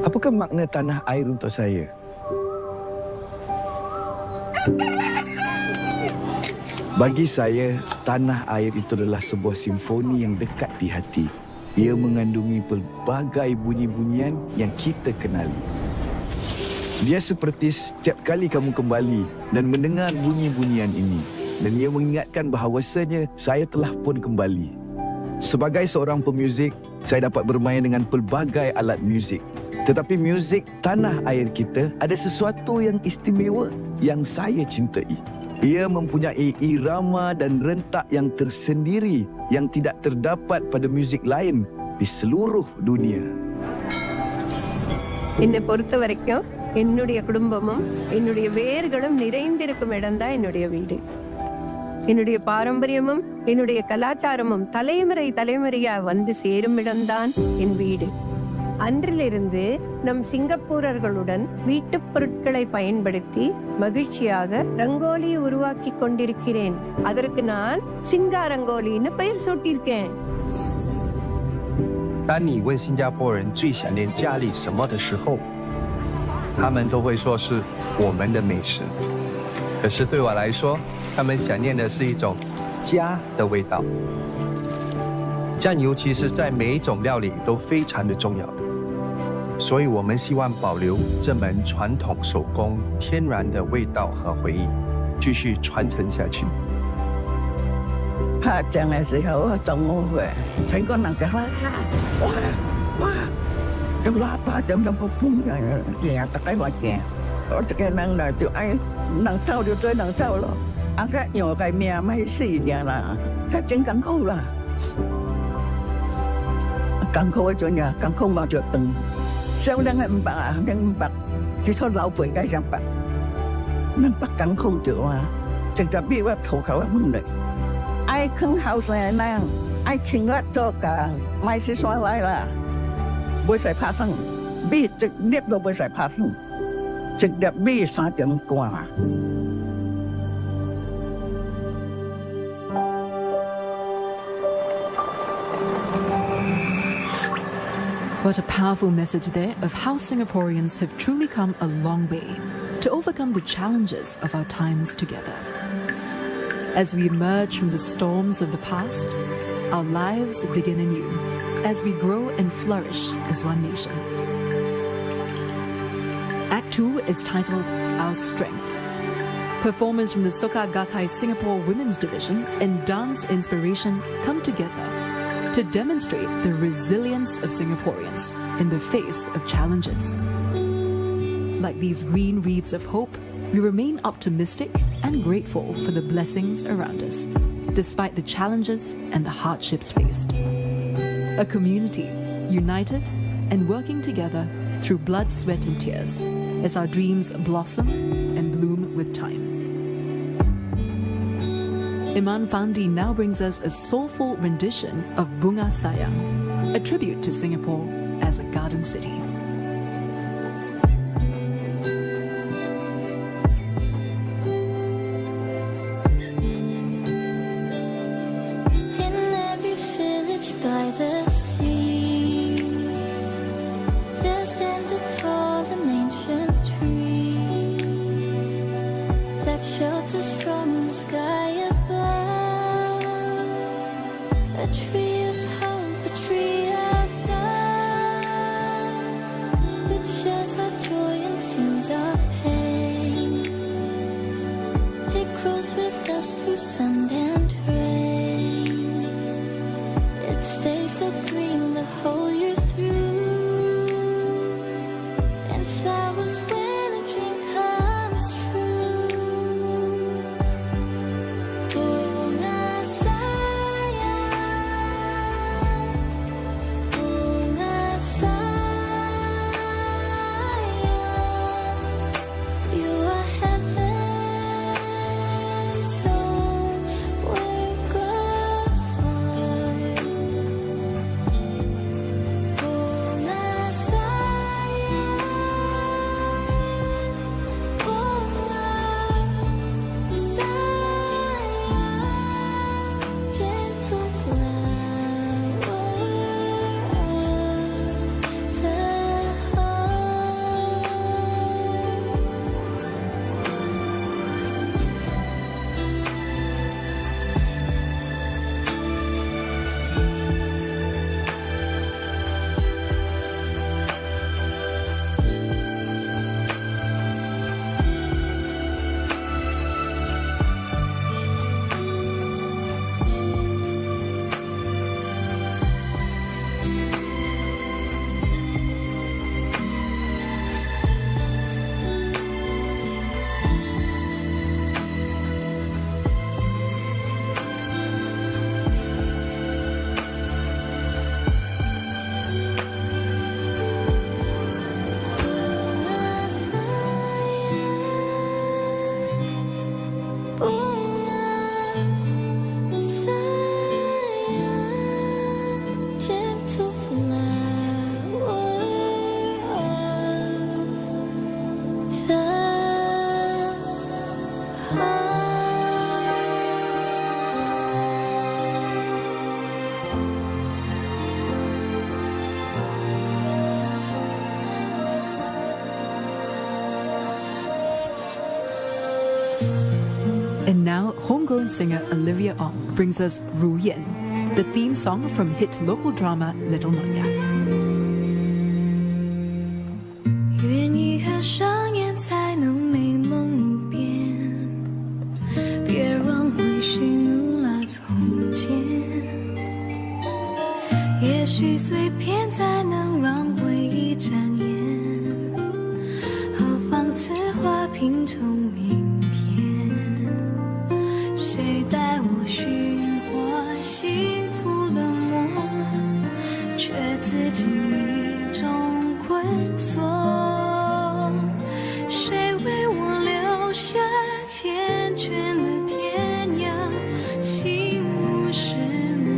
Apakah makna tanah air untuk saya? Bagi saya, tanah air itu adalah sebuah simfoni yang dekat di hati. Ia mengandungi pelbagai bunyi-bunyian yang kita kenali. Dia seperti setiap kali kamu kembali dan mendengar bunyi-bunyian ini, dan ia mengingatkan bahawasanya saya telah pun kembali. Sebagai seorang pemuzik, saya dapat bermain dengan pelbagai alat muzik. Tetapi muzik tanah air kita ada sesuatu yang istimewa yang saya cintai. Ia mempunyai irama dan rentak yang tersendiri yang tidak terdapat pada muzik lain di seluruh dunia. என்னை பொறுத்த வரைக்கும் என்னுடைய குடும்பமும் என்னுடைய வேர்களும் நிறைந்திருக்கும் இடம்தான் என்னுடைய வீடு. என்னுடைய பாரம்பரியமும் என்னுடைய கலாச்சாரமும் தலைமுறை தலைமுறையா வந்து சேரும் இடம்தான் என் வீடு. அன்றிலிருந்து நம் சிங்கப்பூரர்களுடன் வீட்டுப் பொருட்களை பயன்படுத்தி மகிழ்ச்சியாக ரங்கோலி உருவாக்கி கொண்டிருக்கிறேன். அதற்கு நான் சிங்கா ரங்கோலின்னு பெயர் சூட்டியிருக்கேன்.当你问新加坡人最想念家里什么的时候，他们都会说是我们的美食。可是对我来说，他们想念的是一种家的味道。酱油其实在每一种料理都非常的重要，所以我们希望保留这门传统手工天然的味道和回忆，继续传承下去。拍酱的时候，中午全国人就哇哇哇，就拉拍酱就不碰呀，呀，大家话惊，我这个人呢就爱能走就对能走咯，啊个用个命没死定啦，他真艰苦啦。艰苦的阵呀，艰苦嘛就长，少量的唔白啊，量唔白，只错老辈该上白，能白艰苦着啊，直接比我头壳的问题。爱坑后生的人，爱轻力做工，买些山来啦，不使拍生，比直接都不使拍生，直接比3点半。What a powerful message there of how Singaporeans have truly come a long way to overcome the challenges of our times together. As we emerge from the storms of the past, our lives begin anew as we grow and flourish as one nation. Act 2 is titled Our Strength. Performers from the Soka Gakkai Singapore Women's Division and Dance Inspiration come together to demonstrate the resilience of Singaporeans in the face of challenges. Like these green reeds of hope, we remain optimistic and grateful for the blessings around us, despite the challenges and the hardships faced. A community united and working together through blood, sweat and tears as our dreams blossom and bloom with time. Iman Fandi now brings us a soulful rendition of Bunga Sayang, a tribute to Singapore as a garden city. In every village by the sea, there stands a tall and ancient tree that shelters from the sky above. A tree of hope, a tree of love. And now, homegrown singer Olivia Ong brings us Ru Yan, the theme song from hit local drama Little Nonya. 愿意合上眼才能美梦无边，别让回忆怒了从前。也许碎片才能让回忆展颜，何妨此花拼成名片。谁带我寻获幸福的梦，却自己迷中困锁。谁为我留下缱绻的天涯，心无石墨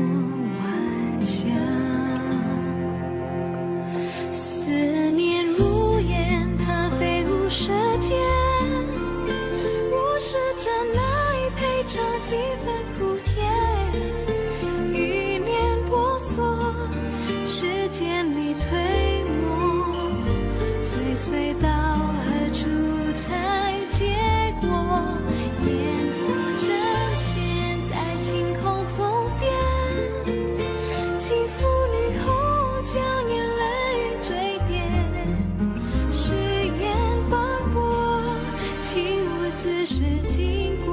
晚霞。思念如烟，它飞舞舌尖。若是真爱配上几分苦甜，一念婆娑，时间里推磨，追随到何处才结果？眼不睁现在晴空风边，轻抚女后将眼泪追遍，誓言斑驳，情无自是经过，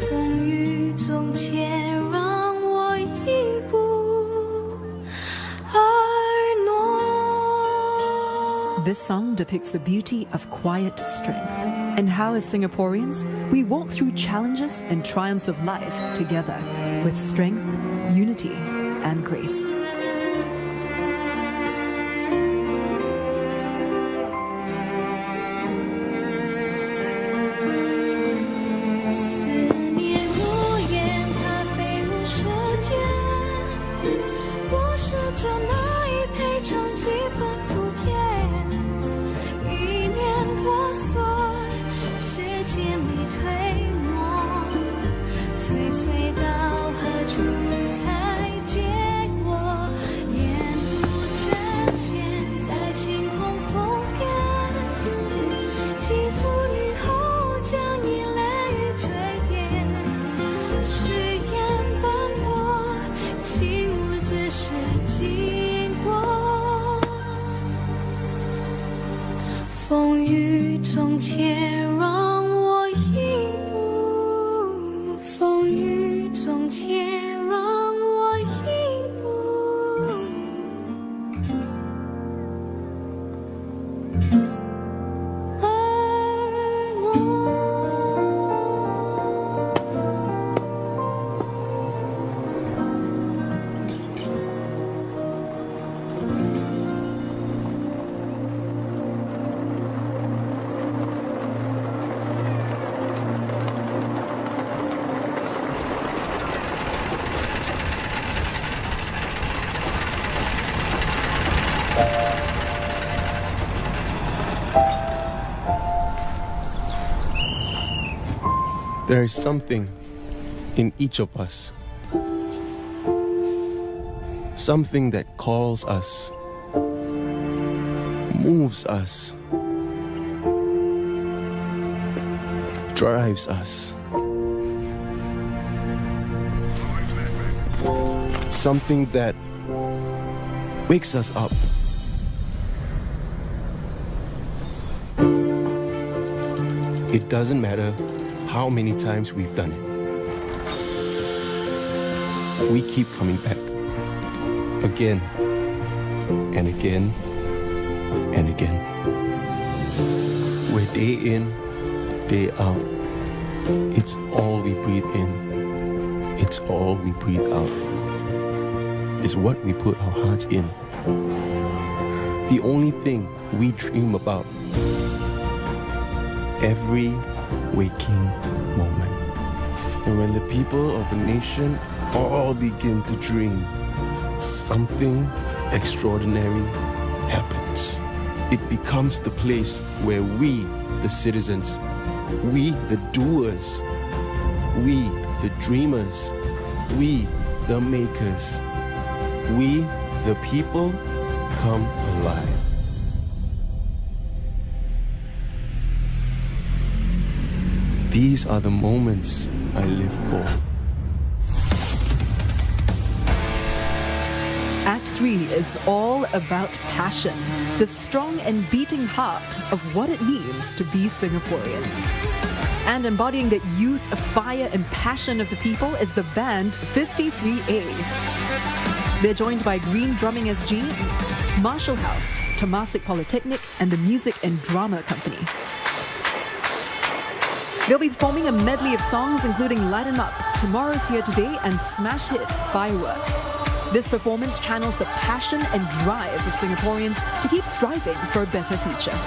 风雨中且让我一步而挪。 This song depicts the beauty of quiet strength and how, as Singaporeans, we walk through challenges and triumphs of life together with strength, unity, and grace. There is something in each of us, something that calls us, moves us, drives us, something that wakes us up. It doesn't matter how many times we've done it. We keep coming back again and again and again. We're day in, day out. It's all we breathe in. It's all we breathe out. It's what we put our hearts in. The only thing we dream about every waking moment. And when the people of a nation all begin to dream, something extraordinary happens. It becomes the place where we, the citizens, we, the doers, we, the dreamers, we, the makers, we, the people, come alive. These are the moments I live for. Act 3 is all about passion, the strong and beating heart of what it means to be Singaporean. And embodying that youth, fire and passion of the people is the band 53A. They're joined by Green Drumming SG, Marshall House, Temasek Polytechnic and the Music and Drama Company. They'll be performing a medley of songs including Light 'Em Up, Tomorrow's Here Today and smash hit Firework. This performance channels the passion and drive of Singaporeans to keep striving for a better future.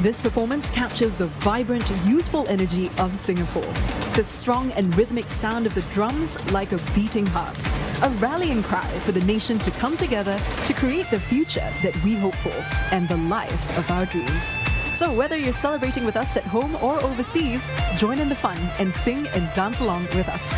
This performance captures the vibrant, youthful energy of Singapore. The strong and rhythmic sound of the drums like a beating heart. A rallying cry for the nation to come together to create the future that we hope for and the life of our dreams. So whether you're celebrating with us at home or overseas, join in the fun and sing and dance along with us.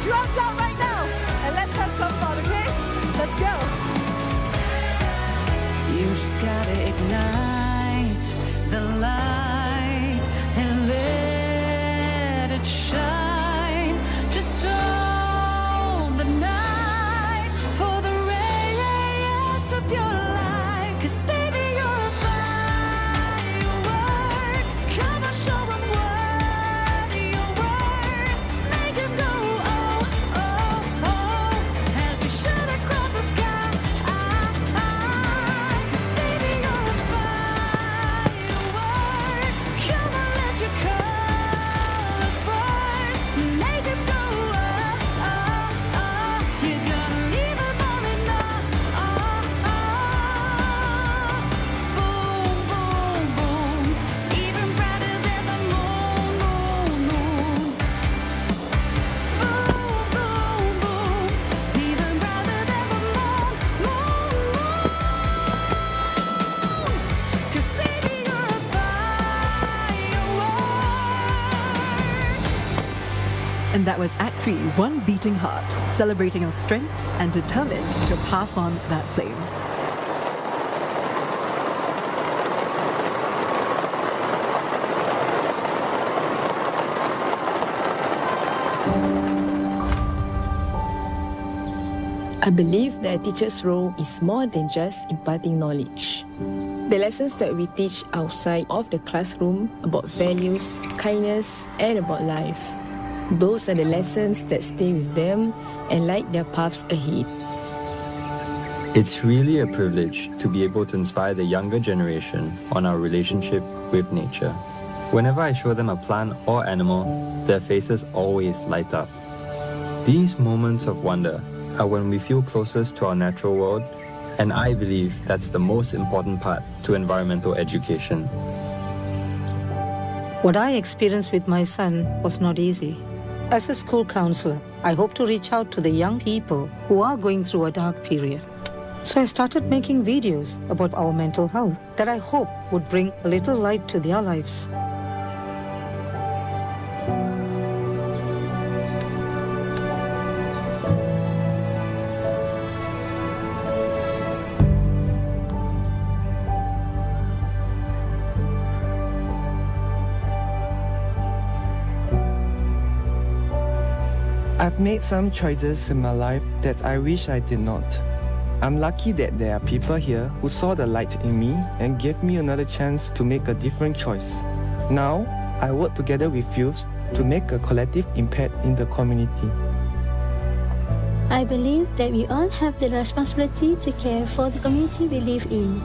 drums out right now. And let's have some fun, okay? Let's go. You just gotta ignite the light and let it shine. Just own the night for the rest of your life. 'Cause baby, you're a firework. Come on, show 'em what you're worth. Make 'em go, oh, oh, oh, as we shoot across the sky. 'Cause baby, you're a firework. Come on, let your colors burst. Make 'em go, oh, oh, oh. You're gonna leave 'em all in awe, oh, oh. Boom, boom, boom. Even brighter than the moon, moon, moon. Boom, boom, boom. Even brighter than the moon, moon, moon. 'Cause baby, you're a firework. And that was Act 3, One Beating Heart, celebrating our strengths and determined to pass on that flame. I believe that a teacher's role is more than just imparting knowledge. The lessons that we teach outside of the classroom about values, kindness, and about life. Those are the lessons that stay with them and light their paths ahead. It's really a privilege to be able to inspire the younger generation on our relationship with nature. Whenever I show them a plant or animal, their faces always light up. These moments of wonder are when we feel closest to our natural world, and I believe that's the most important part to environmental education. What I experienced with my son was not easy. As a school counselor, I hope to reach out to the young people who are going through a dark period. So I started making videos about our mental health that I hope would bring a little light to their lives. I've made some choices in my life that I wish I did not. I'm lucky that there are people here who saw the light in me and gave me another chance to make a different choice. Now, I work together with youths to make a collective impact in the community. I believe that we all have the responsibility to care for the community we live in.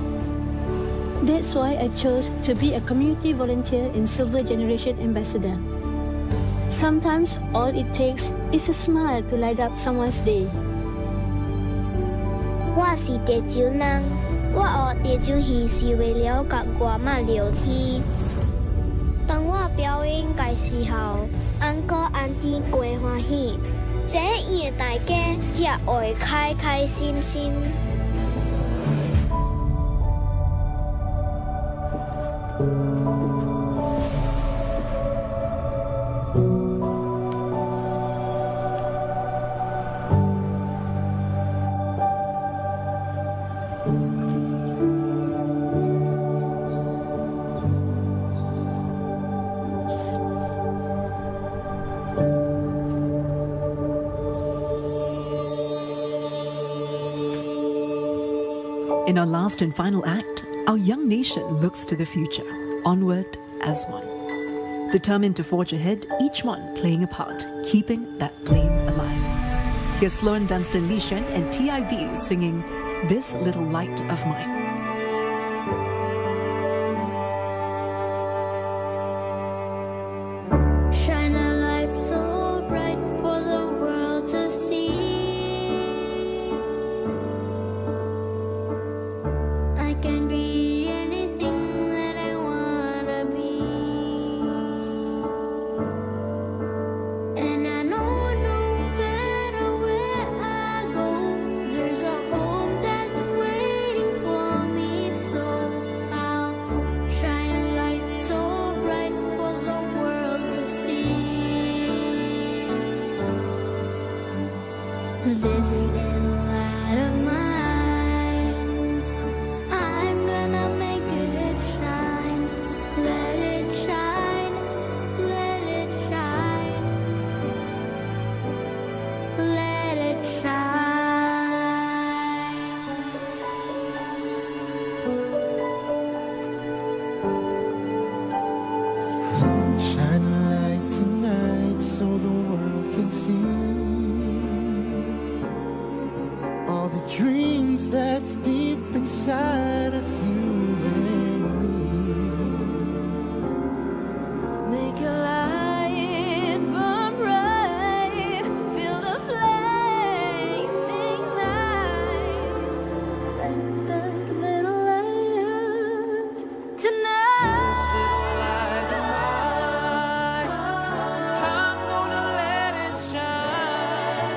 That's why I chose to be a community volunteer in Silver Generation Ambassador. Sometimes all it takes is a smile to light up someone's day. 我是地球人，我学地球戏是为了甲外妈聊天。当我表演嘅时候，安哥安弟更欢喜，这样大家才会开开心心。In our last and final act, our young nation looks to the future, onward as one. Determined to forge ahead, each one playing a part, keeping that flame alive. Here's Sloan Dunstan Lishan and TIV singing This Little Light of Mine. Shine a light so bright for the world to see. I can be anything that I wanna be. And I know no matter where I go, there's a home that's waiting for me. So I'll shine a light so bright for the world to see. This little light of mine, I'm gonna make it shine. Let it shine, let it shine, let it Shine a light tonight so the world can see all the dreams that's deep inside of you and me. Make a light burn bright, feel the flame ignite. Light that little light tonight. This little light of mine, I'm gonna let it shine.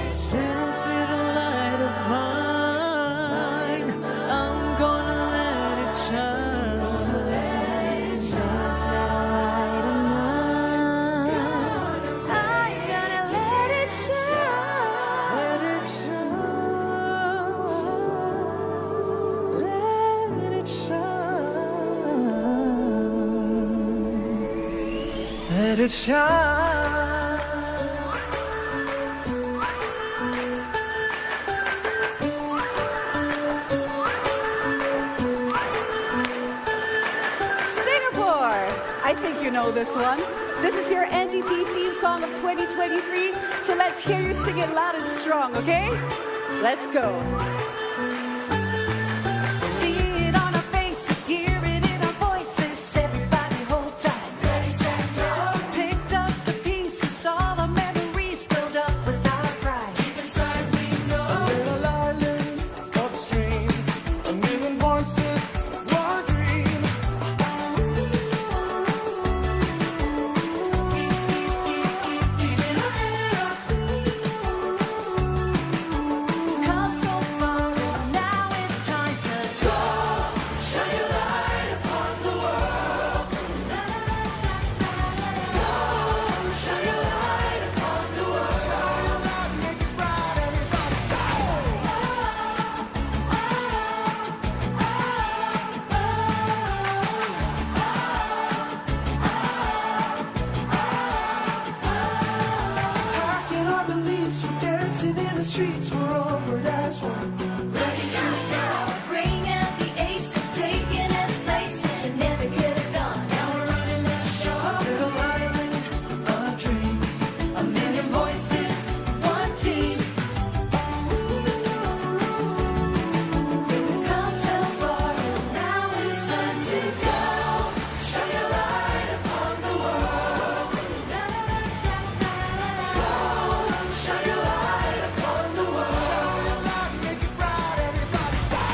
This little light of mine, I'm gonna let it shine. This little light of mine, I'm gonna let it shine. Let it shine. Let it shine. Let it shine. know this one. This is your NDP theme song of 2023, so let's hear you sing it loud and strong, okay? Let's go. See it on our faces, hear it in our voices. Everybody hold tight. Ready, set, go. Picked up the pieces, all our memories filled up with our pride. Deep inside we know a little island upstream, a million voices, one dream. Keeping our head up. Come so far, and now it's time to go. Shine your light upon the world. Go, shine your light upon the world. Make it bright, everybody Packing our beliefs, we're dancing in the streets, we're onward as one. Ready to go. Bring out the aces, taking us places we never could have gone. Now we're running the show. Little island of dreams, a million voices, one team. We've come so far, and now it's time to go. Shine your light upon the world. Go, shine your light upon the world. Make it bright, everybody say.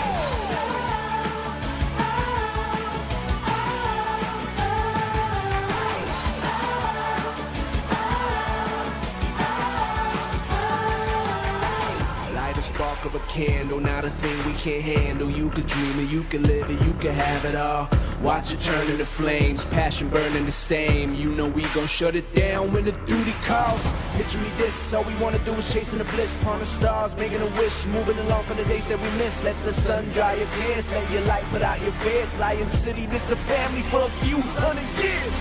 Light a spark of a candle, not a thing we can't handle. You could dream it, you could live it, you could have it all. Watch it turn into flames, passion burning the same. You know we gon' shut it down when the duty calls. Picture me this, all we wanna do is chasing the bliss upon the stars, making a wish, moving along for the days that we miss. Let the sun dry your tears, let your light put out your fears. Lion City, this a family for a few hundred years.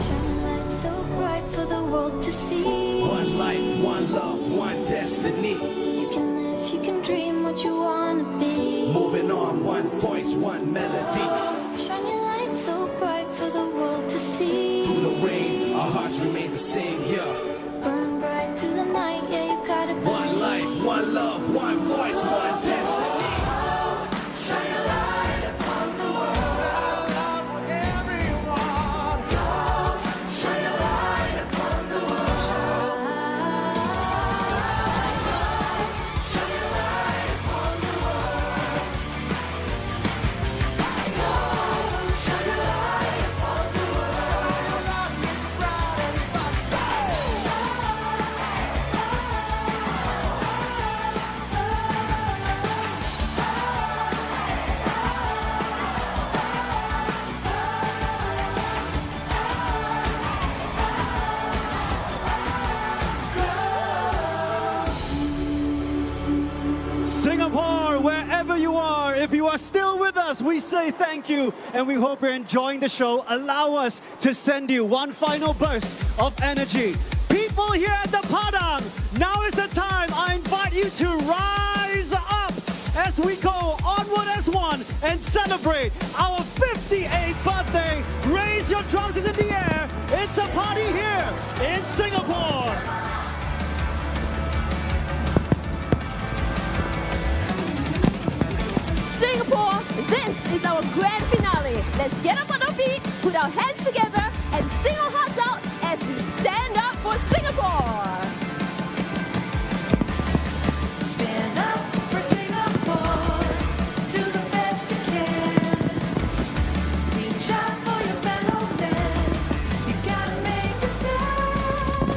Shining light so bright for the world to see. One life, one love, one destiny. You can live, you can dream what you wanna be. Moving on, one voice, one melody. Shining light so bright for the world to see. Through the rain, our hearts remain the same, yeah. Burn bright through the night, yeah, you gotta believe. One life, one love, one voice, one destiny. Shine your light upon the world. Everyone, go. Shine your light upon the world. Shine your light upon the world. Go. Shine your light upon the world. Make it bright, everybody say. Singapore, wherever you are, if you are still with us, we say thank you and we hope you're enjoying the show. Allow us to send you one final burst of energy. People here at the Padang, now is the time. I invite you to rise up as we go onward as one and celebrate our 58th birthday. Raise your drums in the air. It's a party here in Singapore. Singapore, this is our grand finale. Let's get up on our feet, put our hands together, and sing our hearts out as we stand up for Singapore. Stand up for Singapore, do the best you can. Reach out for your fellow man, you gotta make a stand.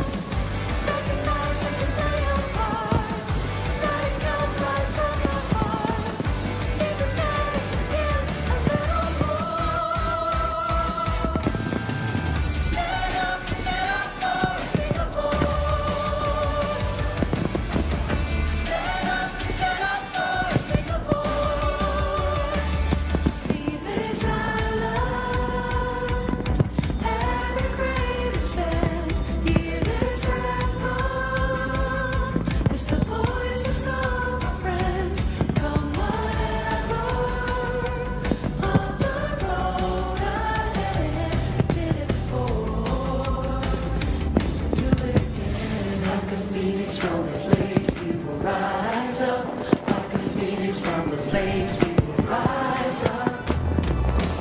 phoenix from the flames, we will rise up. Like a phoenix from the flames, we will rise up.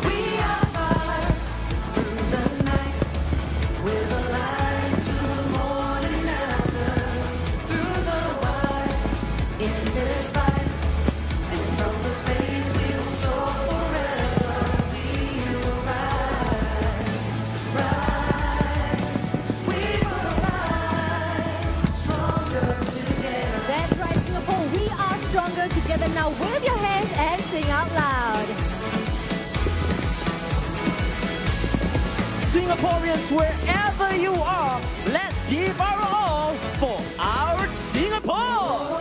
We are fire through the night, with a light to the morning after. Through the wire, in this fight, and from the flames we will soar forever. We will rise, rise. We will rise, stronger together. That's right, Singapore. We are stronger together. Now wave your hands and sing out loud. Singaporeans, wherever you are, let's give our all for our Singapore!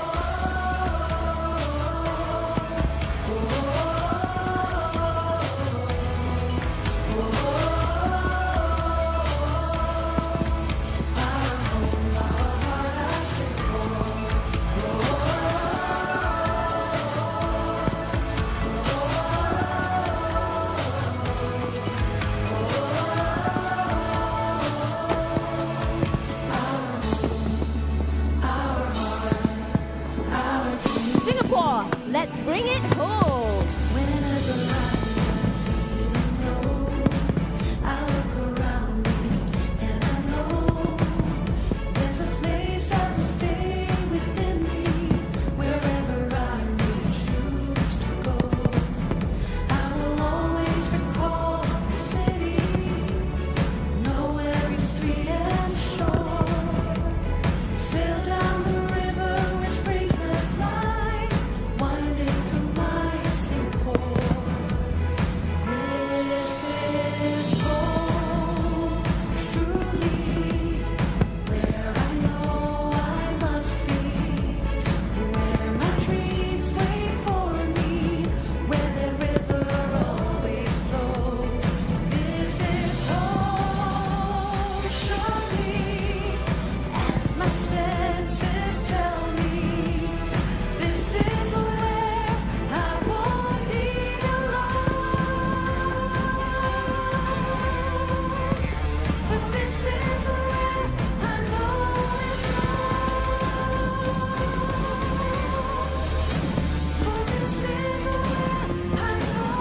Singapore, let's bring it home. I look around me and I know there's a place that will stay within me. Wherever I may choose to go, I will always recall the city, know every street and shore, sail down the river which brings us life, winding through my Singapore. This is home, truly, where I know I must be, where my dreams wait for me, where the river always flows. This is home, surely, as my senses tell me. This is where I won't be alone. For this is where I know it's home. For this is where I know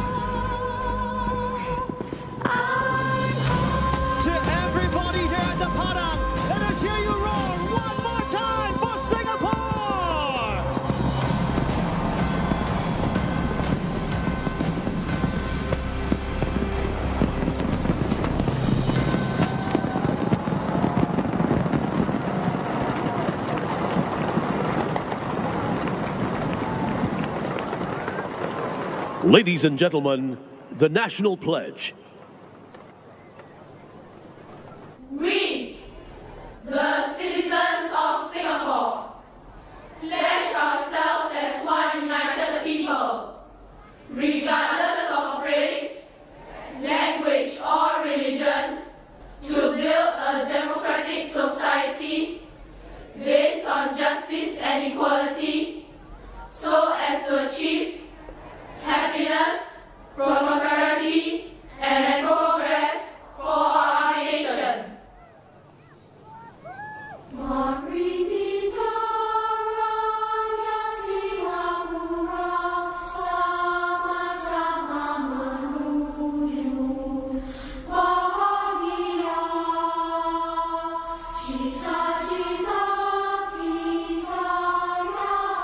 I'm home. To everybody here at the Padang, let us hear you roar one more time for Singapore! Ladies and gentlemen, the National Pledge. We, the citizens of Singapore, pledge ourselves as one united people, regardless of race, language, or religion, to build a democratic society based on justice and equality, so as to achieve happiness, prosperity, and progress for our nation. Mari kita raya Singapura, sama-sama menuju bahagia. Cita-cita kita yang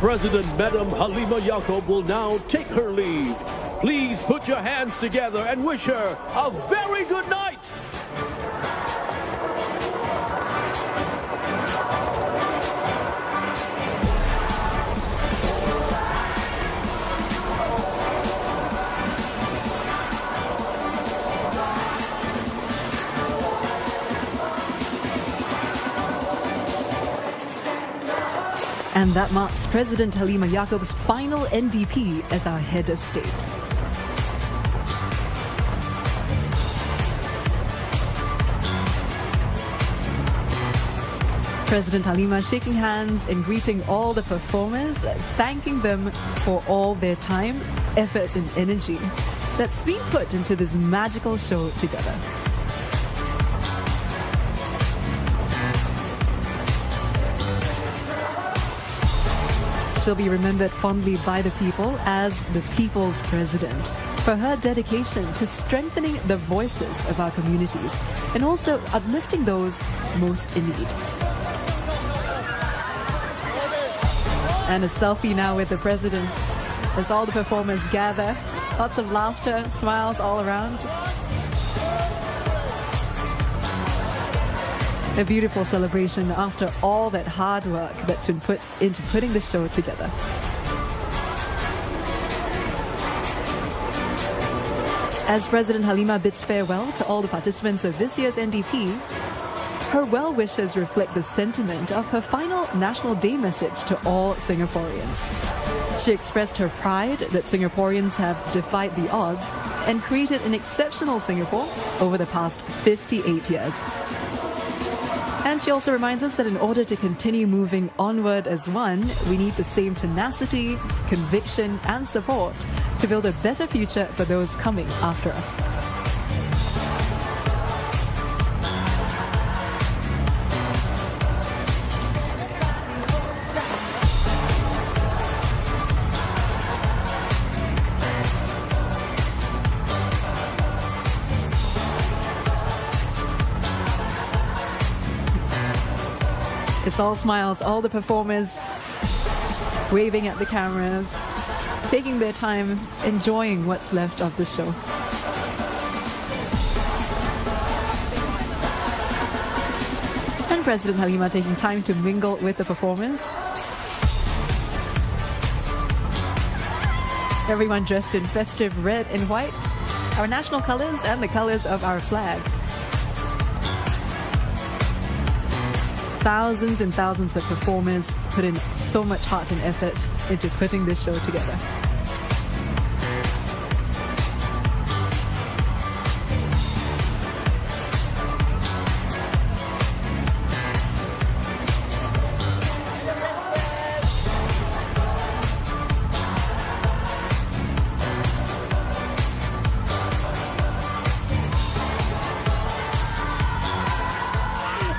President Madam Halima Yacob will now take her leave. Please put your hands together and wish her a very good night. And that marks President Halima Yacob's final NDP as our head of state. President Halima shaking hands and greeting all the performers, thanking them for all their time, effort and energy that's been put into this magical show together. She'll be remembered fondly by the people as the people's president for her dedication to strengthening the voices of our communities and also uplifting those most in need. And a selfie now with the president as all the performers gather. Lots of laughter, smiles all around. A beautiful celebration after all that hard work that's been put into putting the show together. As President Halima bids farewell to all the participants of this year's NDP, her well wishes reflect the sentiment of her final National Day message to all Singaporeans. She expressed her pride that Singaporeans have defied the odds and created an exceptional Singapore over the past 58 years. And she also reminds us that in order to continue moving onward as one, we need the same tenacity, conviction and support to build a better future for those coming after us. It's all smiles, all the performers waving at the cameras, taking their time, enjoying what's left of the show. And President Halima taking time to mingle with the performers. Everyone dressed in festive red and white, our national colors and the colors of our flag. Thousands and thousands of performers put in so much heart and effort into putting this show together.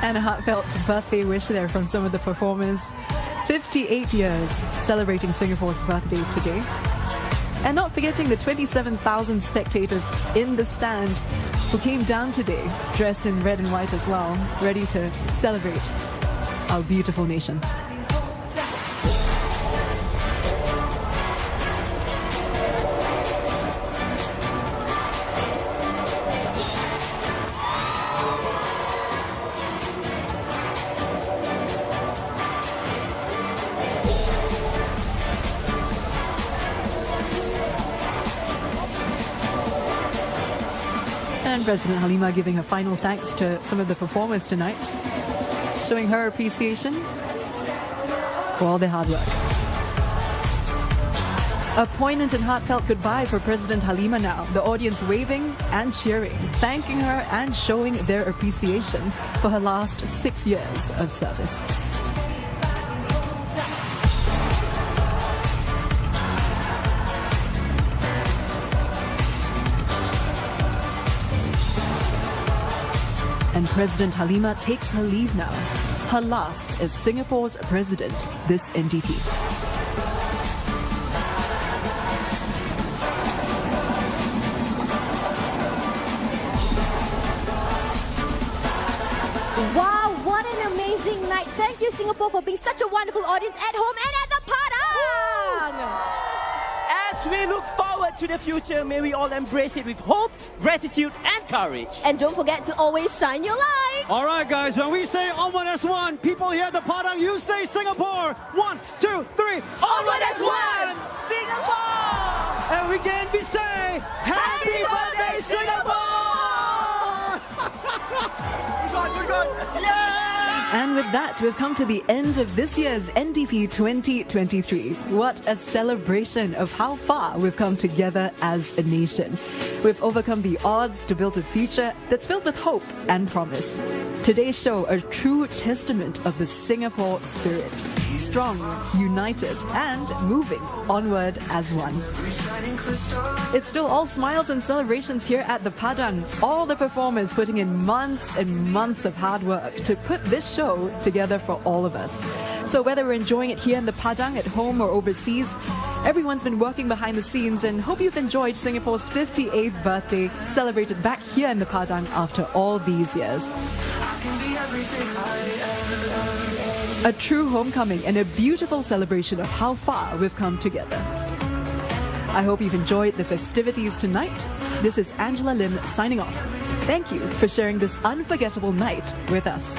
And a heartfelt birthday wish there from some of the performers. 58 years celebrating Singapore's birthday today. And not forgetting the 27,000 spectators in the stand who came down today dressed in red and white as well, ready to celebrate our beautiful nation. And President Halima giving her final thanks to some of the performers tonight, showing her appreciation for all their hard work. A poignant and heartfelt goodbye for President Halima now, the audience waving and cheering, thanking her and showing their appreciation for her last 6 years of service. And President Halima takes her leave now, her last as Singapore's president this NDP. Wow, what an amazing night. Thank you, Singapore, for being such a wonderful audience at home and at the Padang. As we look forward to the future, may we all embrace it with hope, gratitude, and courage. And don't forget to always shine your light. All right, guys, when we say onward as one, people here at the Padang, you say Singapore. 1, 2, 3. Onward as one, Singapore! And we again we say, Happy birthday, Singapore! We're good. Yeah! And with that, we've come to the end of this year's NDP 2023. What a celebration of how far we've come together as a nation. We've overcome the odds to build a future that's filled with hope and promise. Today's show, a true testament of the Singapore spirit. Strong, united, and moving onward as one. It's still all smiles and celebrations here at the Padang. All the performers putting in months and months of hard work to put this show together for all of us. So whether we're enjoying it here in the Padang, at home or overseas, everyone's been working behind the scenes, and hope you've enjoyed Singapore's 58th birthday, celebrated back here in the Padang after all these years. A true homecoming and a beautiful celebration of how far we've come together. I hope you've enjoyed the festivities tonight. This is Angela Lim signing off. Thank you for sharing this unforgettable night with us.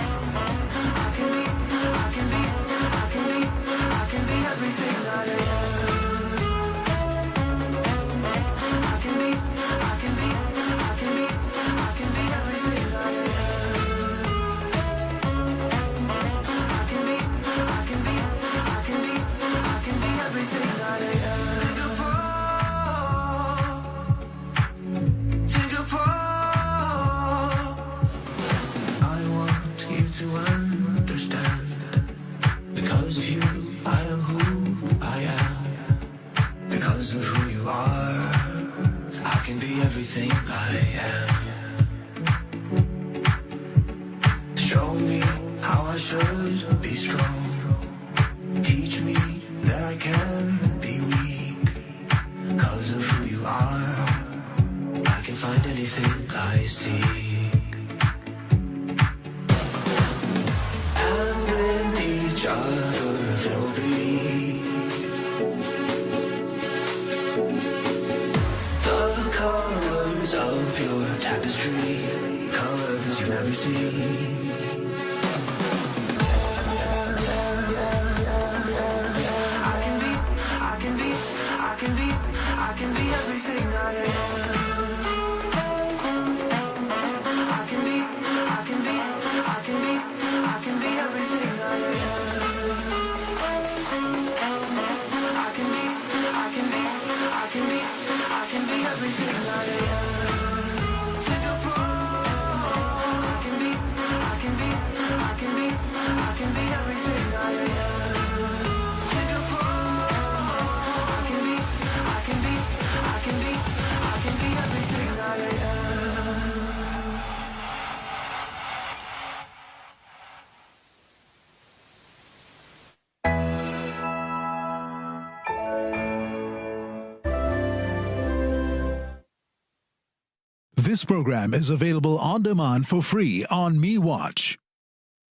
This program is available on demand for free on MeWatch.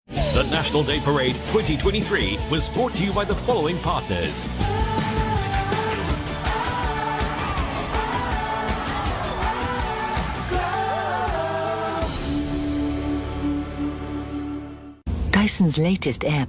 The National Day Parade 2023 was brought to you by the following partners. Dyson's latest air